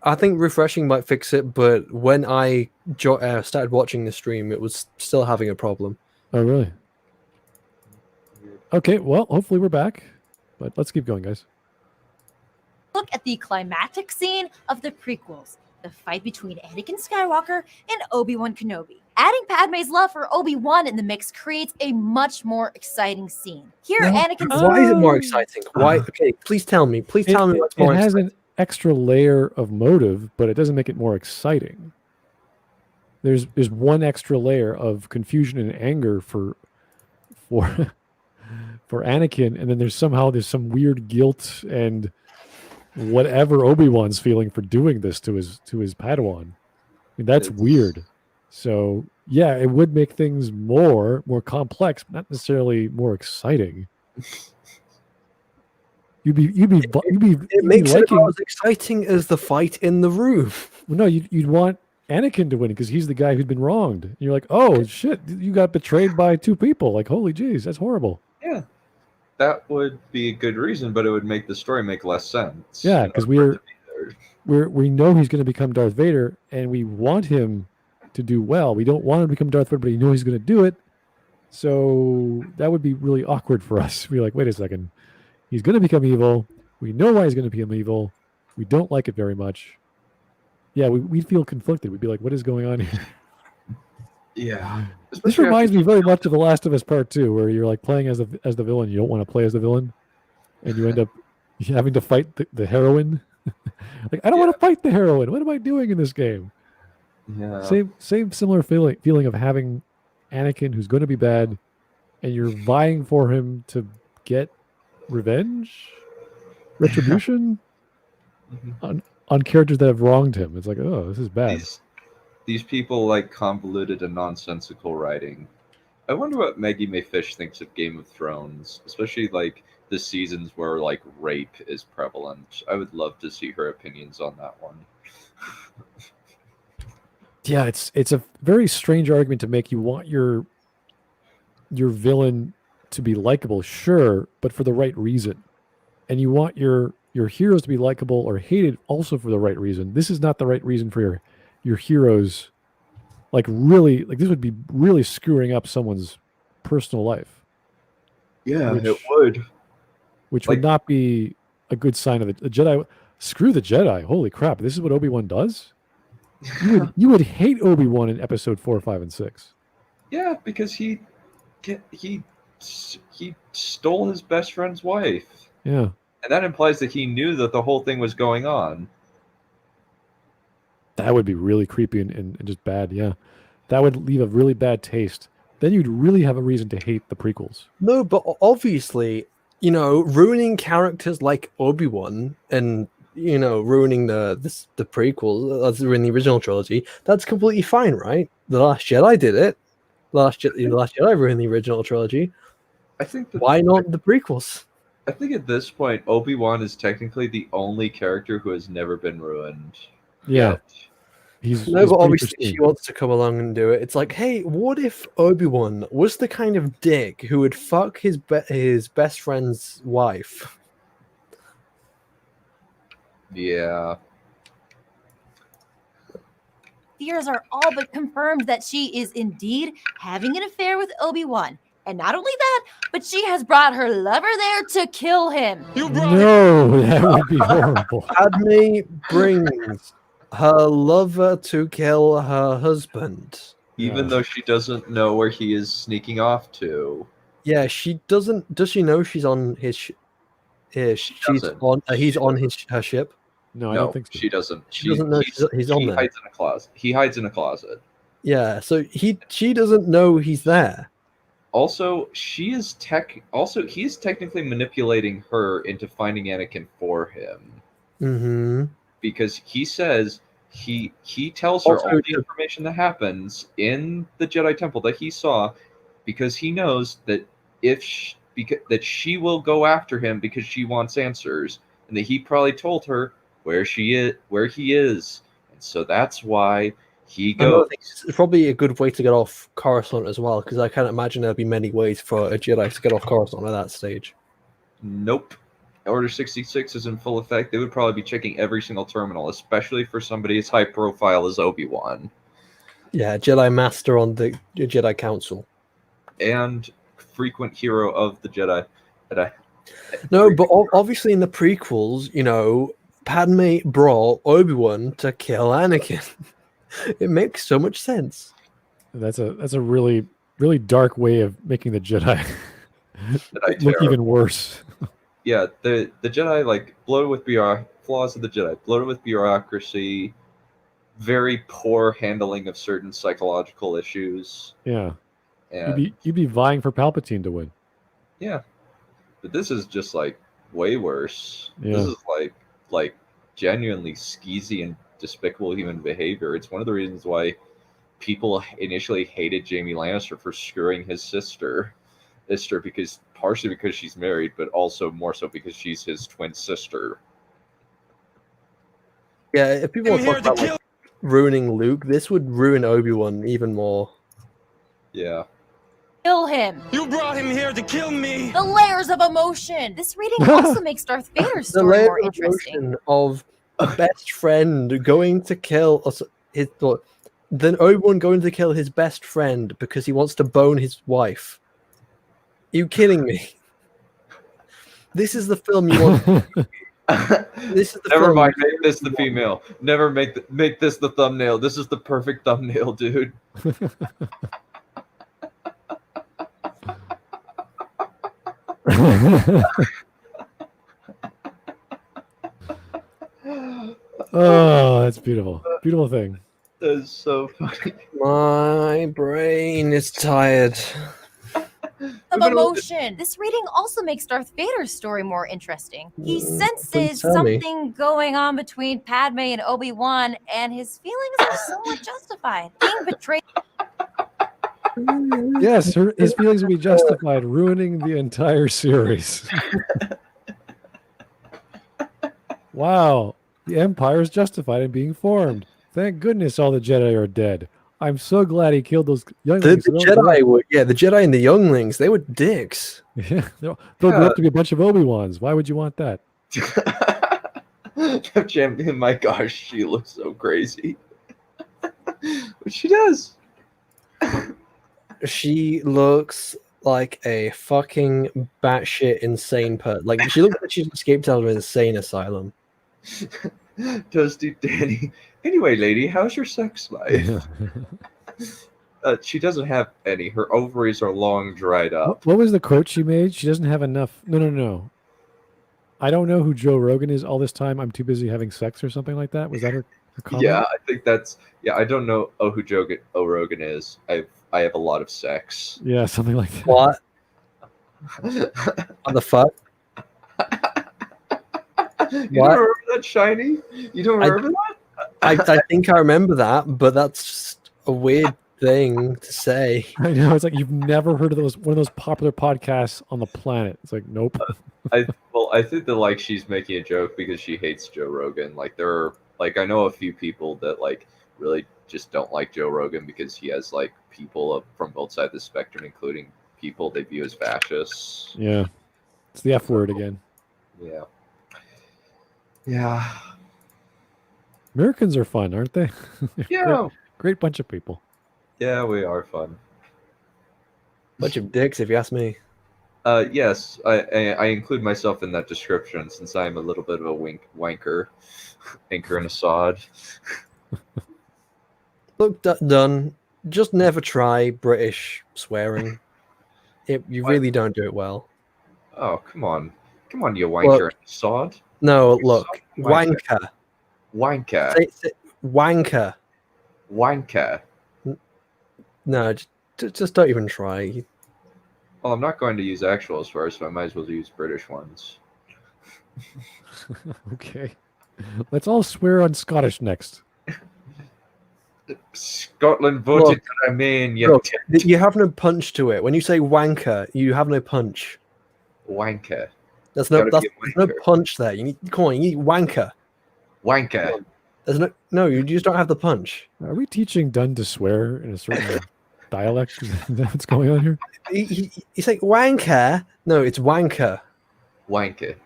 I think refreshing might fix it, but when I started watching the stream, it was still having a problem. Oh, really? Okay, well, hopefully we're back, but let's keep going, guys. look at the climactic scene of the prequels, the fight between Anakin Skywalker and Obi-Wan Kenobi. Adding Padme's love for Obi-Wan in the mix creates a much more exciting scene. Here, Anakin's Why is it more exciting? Why? Okay, please tell me. Please tell me what's more It has exciting. an extra layer of motive, but it doesn't make it more exciting. There's one extra layer of confusion and anger for Anakin, and then there's some weird guilt and whatever Obi-Wan's feeling for doing this to his Padawan. I mean, that's weird. So yeah, it would make things more complex, but not necessarily more exciting. You'd be It makes it about as exciting as the fight in the room. Well, no, you'd want Anakin to win because he's the guy who's been wronged. And you're like, oh shit, you got betrayed by 2 people. Like, holy jeez, that's horrible. Yeah, that would be a good reason, but it would make the story make less sense. Yeah, because we know he's going to become Darth Vader, and we want him to do well. We don't want him to become Darth Vader, but you know he's going to do it. So that would be really awkward for us. We're like, wait a second, he's going to become evil. We know why he's going to become evil. We don't like it very much. Yeah, we'd feel conflicted. We'd be like, what is going on here? Yeah. This reminds me very much of The Last of Us Part 2, where you're like playing as the villain. You don't want to play as the villain, and you end up having to fight the heroine. Like, I don't want to fight the heroine. What am I doing in this game? Yeah. Same similar feeling of having Anakin, who's going to be bad, and you're vying for him to get revenge, retribution on characters that have wronged him. It's like, oh, this is bad. These people like convoluted and nonsensical writing. I wonder what Maggie May Fish thinks of Game of Thrones, especially like the seasons where like rape is prevalent. I would love to see her opinions on that one. Yeah, it's a very strange argument to make. You want your villain to be likable, sure, but for the right reason. And you want your heroes to be likable or hated also for the right reason. This is not the right reason for your heroes. Like, really, like, this would be really screwing up someone's personal life. Yeah, it would. Which Like- would not be a good sign of the Jedi. Screw the Jedi. Holy crap. This is what Obi-Wan does? You would hate Obi-Wan in episode 4, 5, and 6. Yeah, because he stole his best friend's wife. Yeah. And that implies that he knew that the whole thing was going on. That would be really creepy and just bad, yeah. That would leave a really bad taste. Then you'd really have a reason to hate the prequels. No, but obviously, ruining characters like Obi-Wan and ruining the prequel, ruining the original trilogy, that's completely fine, right? The Last Jedi did it. The Last Jedi ruined the original trilogy. I think Why not the prequels? I think at this point, Obi-Wan is technically the only character who has never been ruined. Yeah. Yet. He's No, but pretty obviously pristine. she wants to come along and do it. It's like, hey, what if Obi-Wan was the kind of dick who would fuck his best friend's wife? Yeah. Fears are all but confirmed that she is indeed having an affair with Obi-Wan. And not only that, but she has brought her lover there to kill him. No, that would be horrible. Padme brings her lover to kill her husband. Even Yeah. though she doesn't know where he is sneaking off to. Yeah, she doesn't. Does she know she's on his? She's doesn't. on. He's She on doesn't. her ship. No, I No, don't think so. she doesn't. She doesn't know he's on he there. hides in a closet. He hides in a closet. Yeah, so she doesn't know he's there. Also, he's technically manipulating her into finding Anakin for him. Mm-hmm. Because he says he tells her Also, all the information that happens in the Jedi Temple that he saw, because he knows that that she will go after him because she wants answers, and that he probably told her where he is, and so that's why he goes. It's probably a good way to get off Coruscant as well, because I can't imagine there'll be many ways for a Jedi to get off Coruscant at that stage. Nope. Order 66 is in full effect. They would probably be checking every single terminal, especially for somebody as high profile as Obi-Wan. Yeah, Jedi Master on the Jedi Council. And frequent hero of the Jedi. No, but obviously in the prequels, Padme brought Obi-Wan to kill Anakin. It makes so much sense. That's a really, really dark way of making the Jedi look even worse. Yeah, the Jedi, like, bloated with flaws of the Jedi, bloated with bureaucracy, very poor handling of certain psychological issues. Yeah. And You'd be vying for Palpatine to win. yeah. But this is just like way worse. Yeah. This is like genuinely skeezy and despicable human behavior. It's one of the reasons why people initially hated Jaime Lannister for screwing his sister because partially because she's married, but also more so because she's his twin sister. Yeah, if people want to talk about ruining Luke, this would ruin Obi-Wan even more. Yeah. Kill him. You brought him here to kill me. The layers of emotion. This reading also makes Darth Vader's The story layer more of interesting. emotion of a best friend going to kill then Obi-Wan going to kill his best friend because he wants to bone his wife. Are you kidding me? This is the film you want. This is the Never film mind, make this the female. Never make this the thumbnail. This is the perfect thumbnail, dude. Oh, that's beautiful. Beautiful thing. That's so funny. My brain is tired. Of emotion. This reading also makes Darth Vader's story more interesting. He Please senses tell me. something going on between Padme and Obi-Wan, and his feelings are somewhat justified. Being betrayed. Yes, his feelings will be justified, ruining the entire series. Wow, the Empire is justified in being formed. Thank goodness all the Jedi are dead. I'm so glad he killed those The younglings. Jedi were, the Jedi and the younglings, they were dicks. Yeah, they'll grow up to be a bunch of Obi-Wans. Why would you want that? Champion, my gosh, she looks so crazy. But she does. She looks like a fucking batshit insane Like, she looks like she's escaped out of an insane asylum. Toasty Danny. Anyway, lady, how's your sex life? She doesn't have any. Her ovaries are long dried up. What was the quote she made? She doesn't have enough. No. I don't know who Joe Rogan is all this time. I'm too busy having sex or something like that. Was that her comment? Yeah, I think that's. Yeah, I don't know who Joe Rogan is. I have a lot of sex. Yeah, something like that. What? What the fuck? You don't remember that, Shiny? You don't remember that? I think I remember that, but that's just a weird thing to say. I know. It's like you've never heard of one of those popular podcasts on the planet. It's like, nope. I think that she's making a joke because she hates Joe Rogan. Like there are I know a few people that really just don't like Joe Rogan because he has people from both sides of the spectrum, including people they view as fascists. Yeah, it's the F word again. Yeah. Yeah. Americans are fun, aren't they? Yeah. Great bunch of people. Yeah, we are fun. Bunch of dicks, if you ask me. Yes, I include myself in that description since I'm a little bit of a wanker, anchor and a sod. Look, Dunn, just never try British swearing. You really don't do it well. Oh, come on, you wanker and sod. No, You're look, wanker. Wanker. Say wanker. Wanker. No, just don't even try. Well, I'm not going to use actual swears, so I might as well use British ones. Okay. Let's all swear on Scottish next. Scotland voted that I mean. Look, you have no punch to it. When you say wanker, you have no punch. Wanker. There's no punch there. You need wanker. Wanker. There's no. You just don't have the punch. Are we teaching Dunn to swear in a certain dialect? Is that what's going on here? You say wanker. No, it's wanker. Wanker.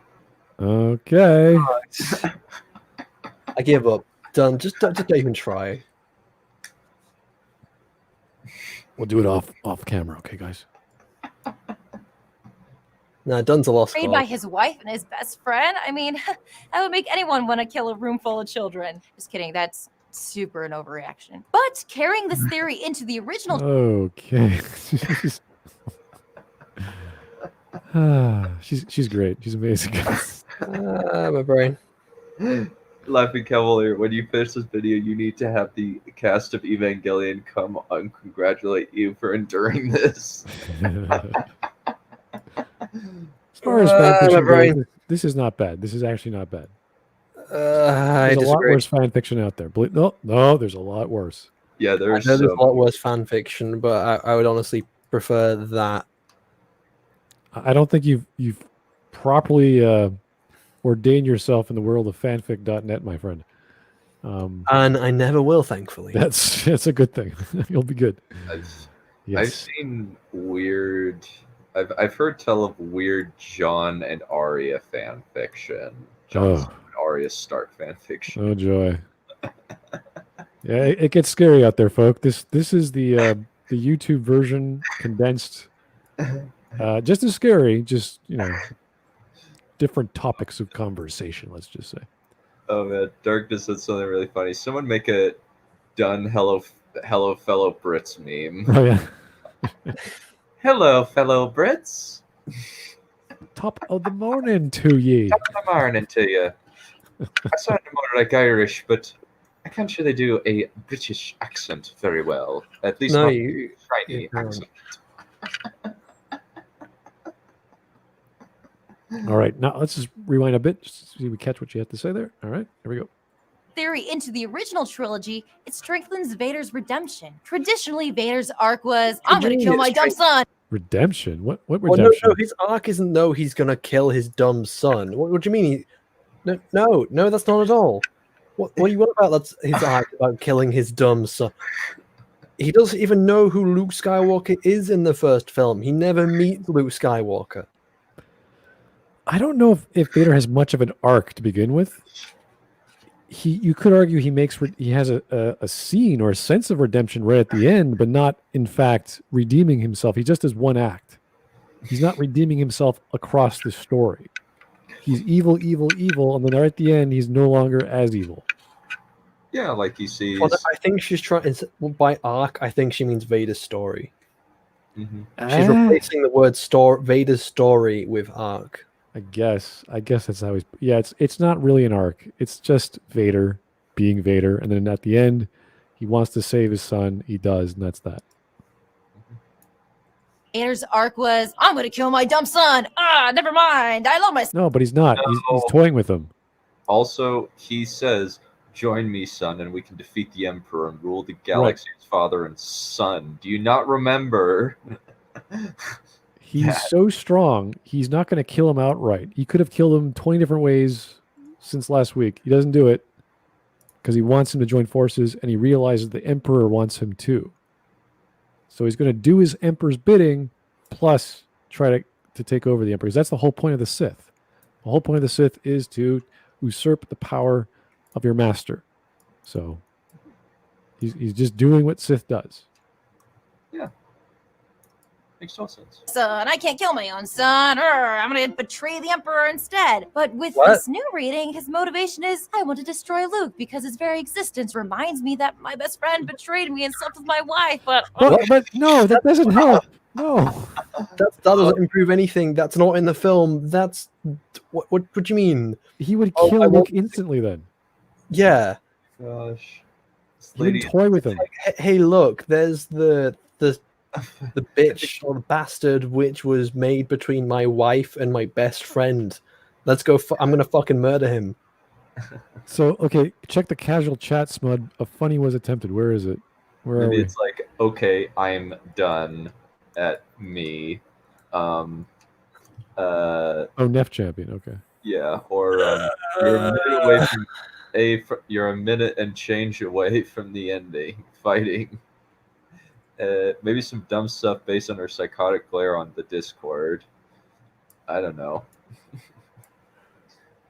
Okay. I give up. Done. Just don't even try. We'll do it off camera, okay, guys? No, Dunn's a lost Betrayed by his wife and his best friend. I mean, that would make anyone want to kill a room full of children. Just kidding. That's super an overreaction. But carrying this theory into the original. Okay. She's great. She's amazing. My brain. Laughing Cavalier, when you finish this video, you need to have the cast of Evangelion come and congratulate you for enduring this. As far as fanfiction goes, this is not bad. This is actually not bad. There's a lot worse fan fiction out there. No, there's a lot worse. Yeah, there's a lot worse fan fiction, but I would honestly prefer that. I don't think you've properly ordained yourself in the world of fanfic.net, my friend. And I never will, thankfully. That's a good thing. You'll be good. I've seen weird. I've heard tell of weird John and Arya fan fiction. John and Arya start fan fiction. Oh joy! Yeah, it gets scary out there, folk. This is the YouTube version condensed. Just as scary, just different topics of conversation. Let's just say. Oh man, Darkness said something really funny. Someone make a Dunn hello fellow Brits meme. Oh yeah. Hello, fellow Brits. Top of the morning to ye. Top of the morning to you. I sound more like Irish, but I can't really do a British accent very well. At least No, not you shiny don't. accent. All right, now let's just rewind a bit just to see if we catch what you had to say there. All right, here we go. Theory into the original trilogy, it strengthens Vader's redemption. Traditionally, Vader's arc was, I'm going to kill my dumb son. Redemption? What Oh, redemption? no, his arc isn't no, he's gonna kill his dumb son. What do you mean? No, that's not at all. What are you on about? That's his arc about killing his dumb son. He doesn't even know who Luke Skywalker is in the first film. He never meets Luke Skywalker. I don't know if Vader has much of an arc to begin with. You could argue he has a scene or a sense of redemption right at the end, but not in fact redeeming himself. He just does one act. He's not redeeming himself across the story. He's evil, and then right at the end, he's no longer as evil. Yeah, like he sees. Well, I think she's trying by arc. I think she means Vader's story. Mhm. She's replacing the word Vader's story with arc. I guess that's how he's. Yeah, it's not really an arc. It's just Vader being Vader, and then at the end, he wants to save his son. He does, and that's that. Vader's arc was, I'm going to kill my dumb son. Never mind. I love my son. No, but he's not. He's toying with him. Also, he says, "Join me, son, and we can defeat the Emperor and rule the galaxy as father and son." Do you not remember? He's so strong, he's not going to kill him outright. He could have killed him 20 different ways since last week. He doesn't do it because he wants him to join forces, and he realizes the Emperor wants him too. So he's going to do his Emperor's bidding, plus try to take over the Emperor. Because that's the whole point of the Sith. The whole point of the Sith is to usurp the power of your master. So he's just doing what Sith does. Yeah. Makes no sense. Son, I can't kill my own son. I'm going to betray the Emperor instead. But with What? this new reading, his motivation is, I want to destroy Luke because his very existence reminds me that my best friend betrayed me and slept with my wife. But But no, that doesn't help. No. That doesn't improve anything. That's not in the film. That's what do you mean? He would Oh, kill I Luke won't- instantly then. Yeah. Gosh. This He wouldn't toy with him. Hey, look, there's the bitch or the bastard which was made between my wife and my best friend. Let's go. I'm gonna fucking murder him. So, okay, check the casual chat, Smud. A funny was attempted. Where is it? Where are Maybe we? it's like, okay, I'm done at me. Oh, Neff champion. Okay. Yeah, or you're a minute away from you're a minute and change away from the ending. Fighting. Maybe some dumb stuff based on her psychotic glare on the Discord. I don't know.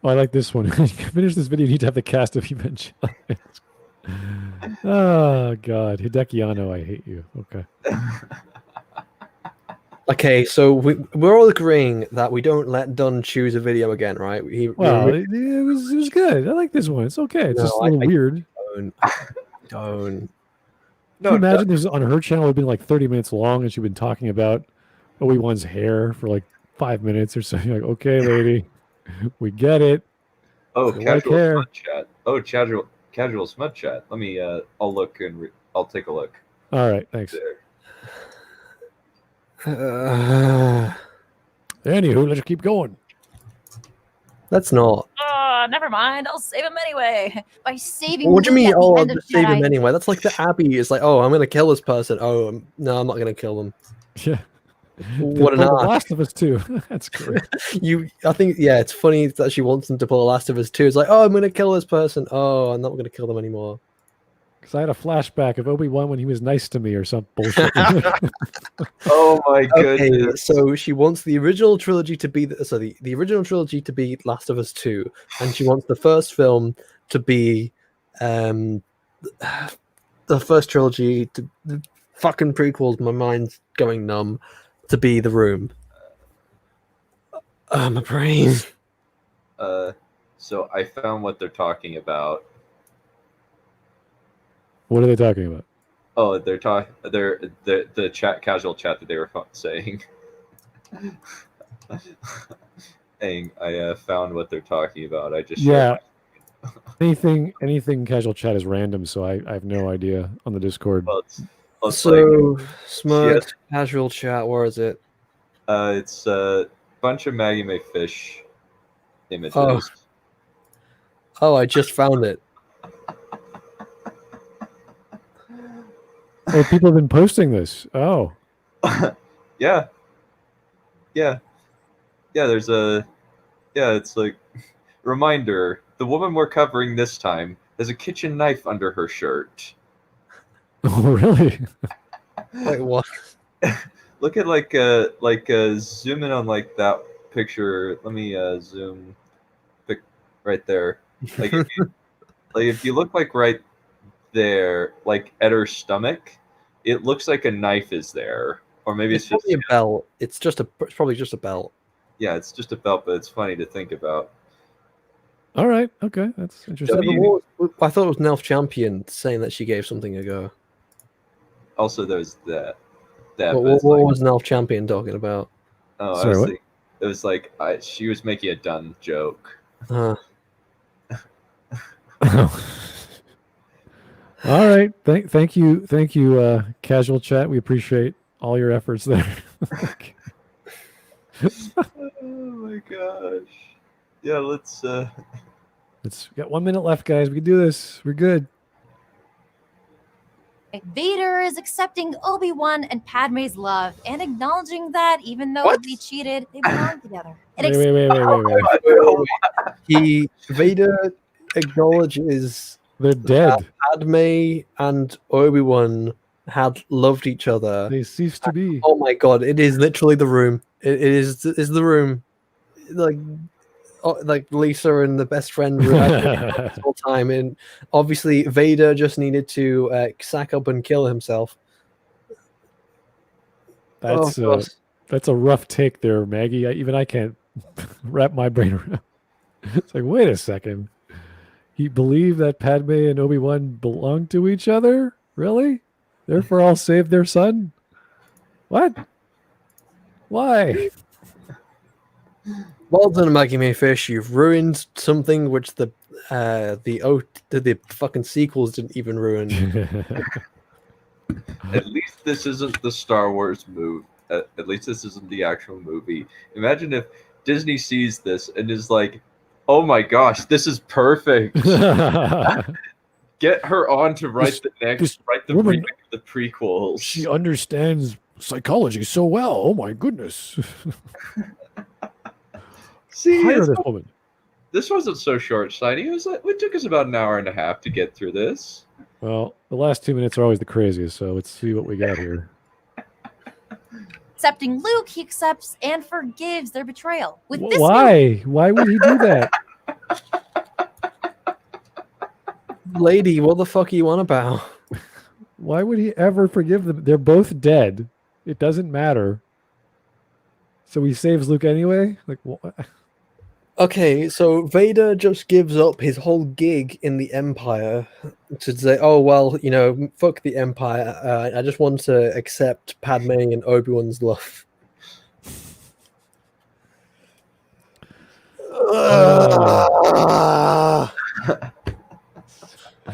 Oh, I like this one. To finish this video, you need to have the cast of Evangelion. Oh, God. Hideki Anno, I hate you. Okay. Okay, so we're all agreeing that we don't let Dunn choose a video again, right? Well, it was good. I like this one. It's okay. It's No, just a little weird. Don't. Can you imagine this on her channel would have been like 30 minutes long and she'd been talking about Obi-Wan's hair for like 5 minutes or something. Like, okay, lady, we get it. Oh, I like casual hair. smut chat. Oh, casual smut chat. Let me. I'll look and I'll take a look. All right, thanks. Let's Anywho, let's keep going. not. never mind. I'll save him anyway. By saving What do you Luke mean? at the Oh, I'll end of just save him Jedi. anyway. That's like the Abbey is like, oh, I'm gonna kill this person. Oh, no, I'm not gonna kill them. Yeah. What an The arc. Last of Us 2. That's great. I think, yeah, it's funny that she wants them to pull The Last of Us 2. It's like, oh, I'm gonna kill this person. Oh, I'm not gonna kill them anymore. Because I had a flashback of Obi-Wan when he was nice to me or some bullshit. Oh my Okay, goodness. so she wants the original trilogy to be the original trilogy to be Last of Us 2, and she wants the first film to be the first trilogy to the fucking prequels. My mind's going numb. To be The Room. My brain. So I found what they're talking about. What are they talking about? Oh, they're the chat casual chat that they were saying. Dang, I found what they're talking about. I just shared Yeah. my Anything casual chat is random, so I have no idea on the Discord. Well, it's So, like, Smudge, casual chat, where is it? it's a bunch of Maggie May fish images. Oh, I just found it. Oh, people have been posting this. Oh, Yeah. There's it's like reminder: the woman we're covering this time has a kitchen knife under her shirt. oh really? Wait, what? Look at zoom in on like that picture. Let me zoom right there. Like if you look like right there, like at her stomach, it looks like a knife is there, or maybe It's it's just probably a belt. It's probably just a belt. yeah, it's just a belt, but it's funny to think about. All right. Okay, that's interesting. W- I thought it was Nelf Champion saying that she gave something a go. Also, there's that. What, But what, it's what like, was Nelf Champion talking about? oh, I Sorry, was what? thinking, it was like she was making a Dunn joke. All right. Thank you, casual chat. We appreciate all your efforts there. Oh my gosh. Yeah, let's We got 1 minute left, guys. We can do this. We're good. Vader is accepting Obi-Wan and Padme's love and acknowledging that even though What? they cheated, they belong together. It Wait. Vader acknowledges They're dead. Padme and Obi-Wan had loved each other. They cease to be. Oh my god, it is literally the room. It is the room. Like Lisa and the best friend room the whole time. And obviously Vader just needed to sack up and kill himself. That's a rough take there, Maggie. Even I can't wrap my brain around. It's like, wait a second. He believed that Padme and Obi-Wan belonged to each other? Really? Therefore, I'll save their son? What? Why? Well done, Maggie Mayfish. You've ruined something which the fucking sequels didn't even ruin. at least this isn't the Star Wars movie. At least this isn't the actual movie. Imagine if Disney sees this and is like, "Oh my gosh, this is perfect. Get her on to write this write the woman- remake of the prequels." She understands psychology so well. Oh my goodness. See, Hire this woman. this wasn't so short, Shiny. It took us about an hour and a half to get through this. Well, the last 2 minutes are always the craziest, so let's see what we got here. Accepting Luke, he accepts and forgives their betrayal. With this Why? Why would he do that? Lady, what the fuck are you on about? Why would he ever forgive them? They're both dead. It doesn't matter. So he saves Luke anyway? Like, what? Okay, so Vader just gives up his whole gig in the Empire to say, "Oh well, fuck the Empire. I just want to accept Padme and Obi-Wan's love."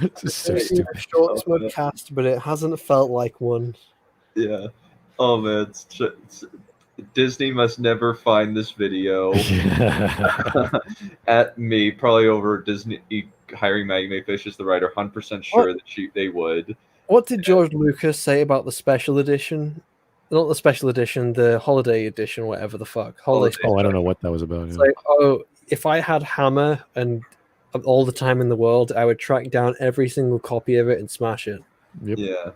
This is so It's been stupid. a short Smudcast, but it hasn't felt like one. Yeah. Oh man, Disney must never find this video at me. Probably over Disney hiring Maggie Mayfish as the writer. 100% sure that they would. What did George Lucas say about the special edition? Not the special edition, the holiday edition, whatever the fuck. Holiday. Oh, I don't know what that was about. It's Yeah. like, oh, if I had Hammer and all the time in the world, I would track down every single copy of it and smash it. Yep. Yeah.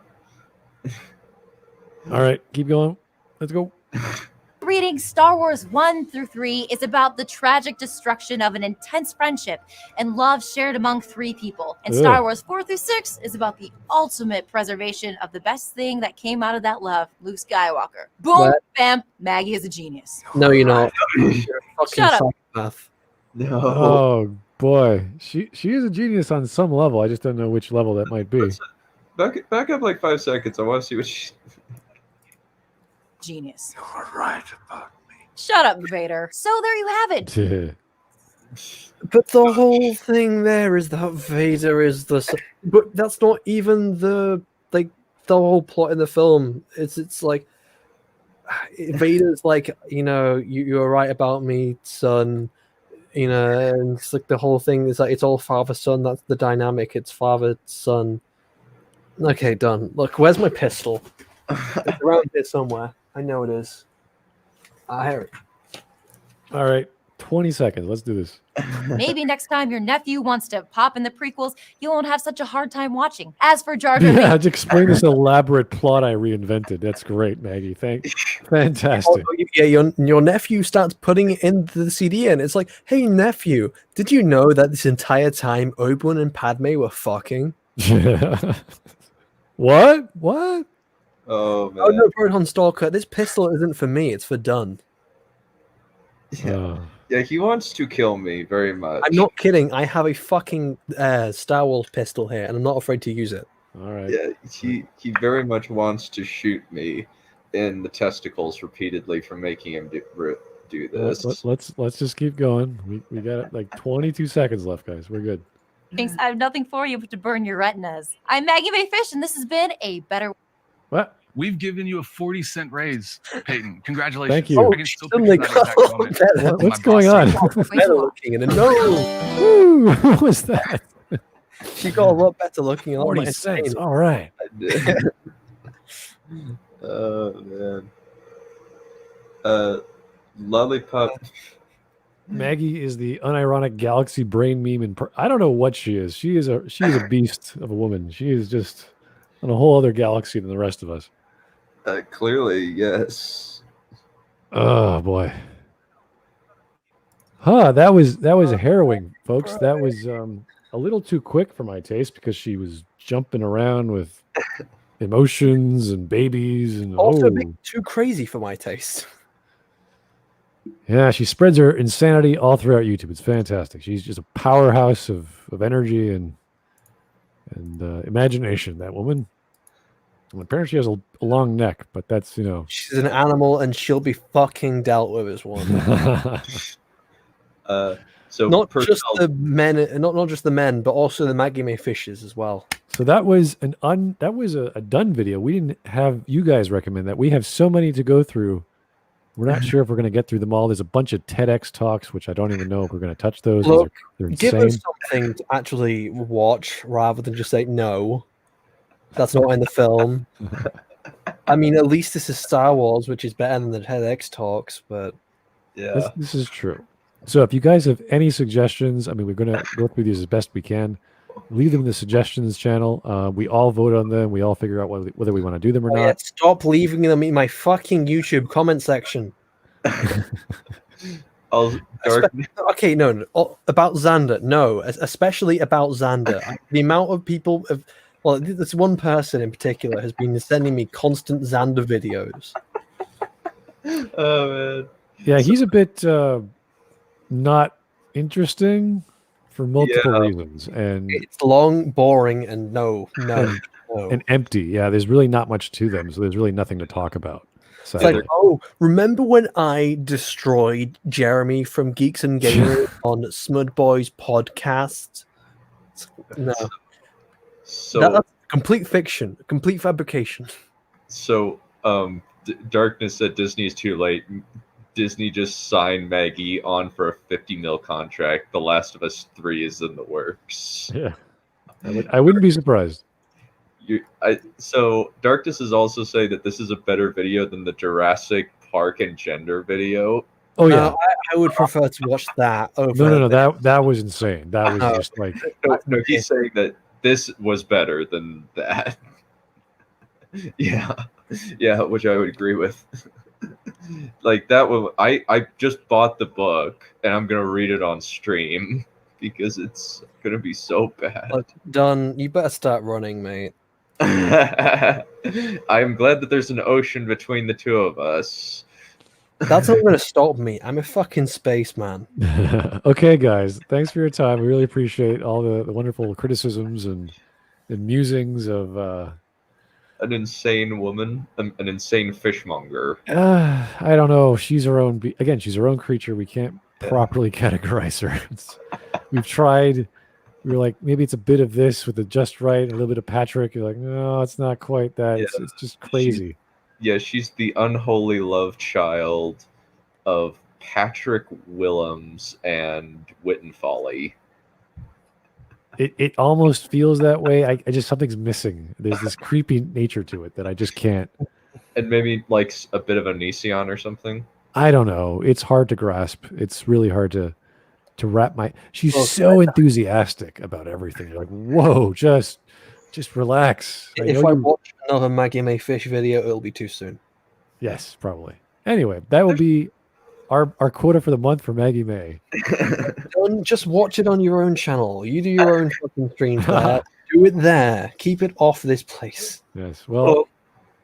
All right, keep going. Let's go. reading Star Wars 1 through 3 is about the tragic destruction of an intense friendship and love shared among 3 people. And Star Ugh. Wars 4 through 6 is about the ultimate preservation of the best thing that came out of that love, Luke Skywalker. Boom, What? bam, Maggie is a genius. No, you're not. You're a fucking Shut up. psychopath. No. Oh boy, she is a genius on some level. I just don't know which level that might be. Back up like 5 seconds. I want to see what she. Genius. You're right about me. Shut up, Vader. So there you have it. But the whole thing there is that Vader is but that's not even the whole plot in the film. It's like Vader's like, you're right about me, son. And it's like the whole thing is like it's all father son. That's the dynamic. It's father son. Okay, done. Look, where's my pistol? It's around here somewhere. I know it is. Here it. All right, 20 seconds. Let's do this. Maybe next time your nephew wants to pop in the prequels, you won't have such a hard time watching. As for Jar Jar Yeah, Binks, to explain this elaborate plot I reinvented. That's great, Maggie. Fantastic. Yeah, your nephew starts putting it into the CD, and it's like, hey nephew, did you know that this entire time Obi-Wan and Padme were fucking? What? Oh man. Oh no, Proton Stalker, this pistol isn't for me, it's for Dunn. Yeah, he wants to kill me very much. I'm not kidding. I have a fucking Star Wars pistol here, and I'm not afraid to use it. All right. Yeah, he very much wants to shoot me in the testicles repeatedly for making him do this. Let's just keep going. We got like 22 seconds left, guys. We're good. I have nothing for you but to burn your retinas. I'm Maggie May Fish, and this has been a better. What? We've given you a 40-cent raise, Peyton. Congratulations. Thank you. I can still picture that exact moment. What's My going boss on? said, Better looking, and no, Woo! What was that? she got a lot better looking. A lot 40 more cents. entertaining. All right. Oh man. Lollipop. Maggie is the unironic galaxy brain meme. I don't know what she is. She is a beast of a woman. She is just on a whole other galaxy than the rest of us. Clearly, yes. Oh boy. That was harrowing, folks. That was a little too quick for my taste because she was jumping around with emotions and babies and Also, a bit too crazy for my taste. Yeah, she spreads her insanity all throughout YouTube. It's fantastic. She's just a powerhouse of energy and imagination. That woman. And apparently, she has a long neck, but that's She's an animal, and she'll be fucking dealt with as one. So not just the men, not just the men, but also the Maggie May fishes as well. So that was a Dunn video. We didn't have you guys recommend that. We have so many to go through. We're not sure if we're going to get through them all. There's a bunch of TEDx talks, which I don't even know if we're going to touch those. Look, they're give insane. us something to actually watch rather than just say no. That's not in the film. I mean, at least this is Star Wars, which is better than the TEDx talks. But yeah, this is true. So if you guys have any suggestions, I mean, we're going to go through these as best we can. Leave them in the suggestions channel. We all vote on them. We all figure out whether we want to do them or not. Yeah, stop leaving them in my fucking YouTube comment section. Okay, no. About Xander, no. Especially about Xander. The amount of people this one person in particular has been sending me constant Xander videos. Oh man. Yeah, he's a bit not interesting for multiple reasons, and it's long, boring, and no. and empty. Yeah, there's really not much to them, so there's really nothing to talk about. It's like, remember when I destroyed Jeremy from Geeks and Gamers on Smudboy's podcast? No. So that's complete fiction, complete fabrication. So, Darkness said Disney is too late. Disney just signed Maggie on for a 50 mil contract. The Last of Us 3 is in the works. Yeah, I wouldn't be surprised. So Darkness is also saying that this is a better video than the Jurassic Park and gender video. Oh yeah, I would prefer to watch that over. No, that was insane. That was just like no, he's saying that this was better than that. yeah, which I would agree with. Like that one, I just bought the book and I'm gonna read it on stream because it's gonna be so bad. Look, Dunn, you better start running, mate. I'm glad that there's an ocean between the two of us. That's not going to stop me. I'm a fucking spaceman. Okay, guys. Thanks for your time. We really appreciate all the wonderful criticisms and musings of an insane woman, an insane fishmonger. I don't know. She's her own. She's her own creature. We can't properly categorize her. We've tried. We were like, maybe it's a bit of this with the just right, and a little bit of Patrick. You're like, no, it's not quite that. Yeah. It's just crazy. She's the unholy love child of Patrick Willems and Witten Folly. It almost feels that way. I just something's missing. There's this creepy nature to it that I just can't. And maybe like a bit of Onision or something. I don't know. It's hard to grasp. It's really hard to wrap my. She's Well, so enthusiastic about everything. You're like, whoa, just relax. If I watch another Maggie May Fish video, it'll be too soon. Yes, probably. Anyway, that will be our quota for the month for Maggie May. Don't just watch it on your own channel. You do your own fucking streams there. Do it there. Keep it off this place. Yes. Well,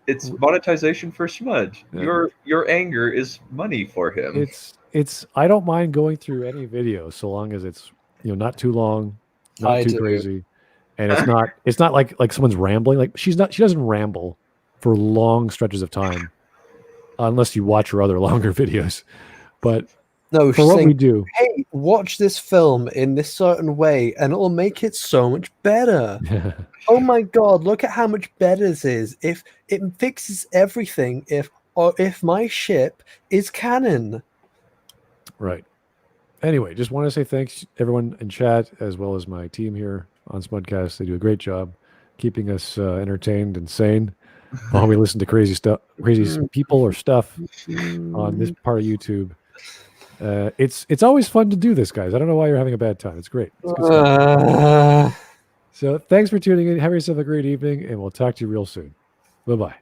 it's monetization for Smudge. Yeah. Your anger is money for him. It's I don't mind going through any video so long as it's not too long, not too crazy, and it's not like someone's rambling. Like she doesn't ramble for long stretches of time, unless you watch her other longer videos. But no, for what we do, hey, watch this film in this certain way, and it'll make it so much better. Oh my god, look at how much better this is. If it fixes everything, if my ship is canon. Right. Anyway, just want to say thanks everyone in chat as well as my team here on Smudcast. They do a great job keeping us entertained and sane while we listen to crazy people or stuff on this part of YouTube. It's always fun to do this, guys. I don't know why you're having a bad time. It's great. It's good stuff. So thanks for tuning in. Have yourself a great evening, and we'll talk to you real soon. Bye-bye.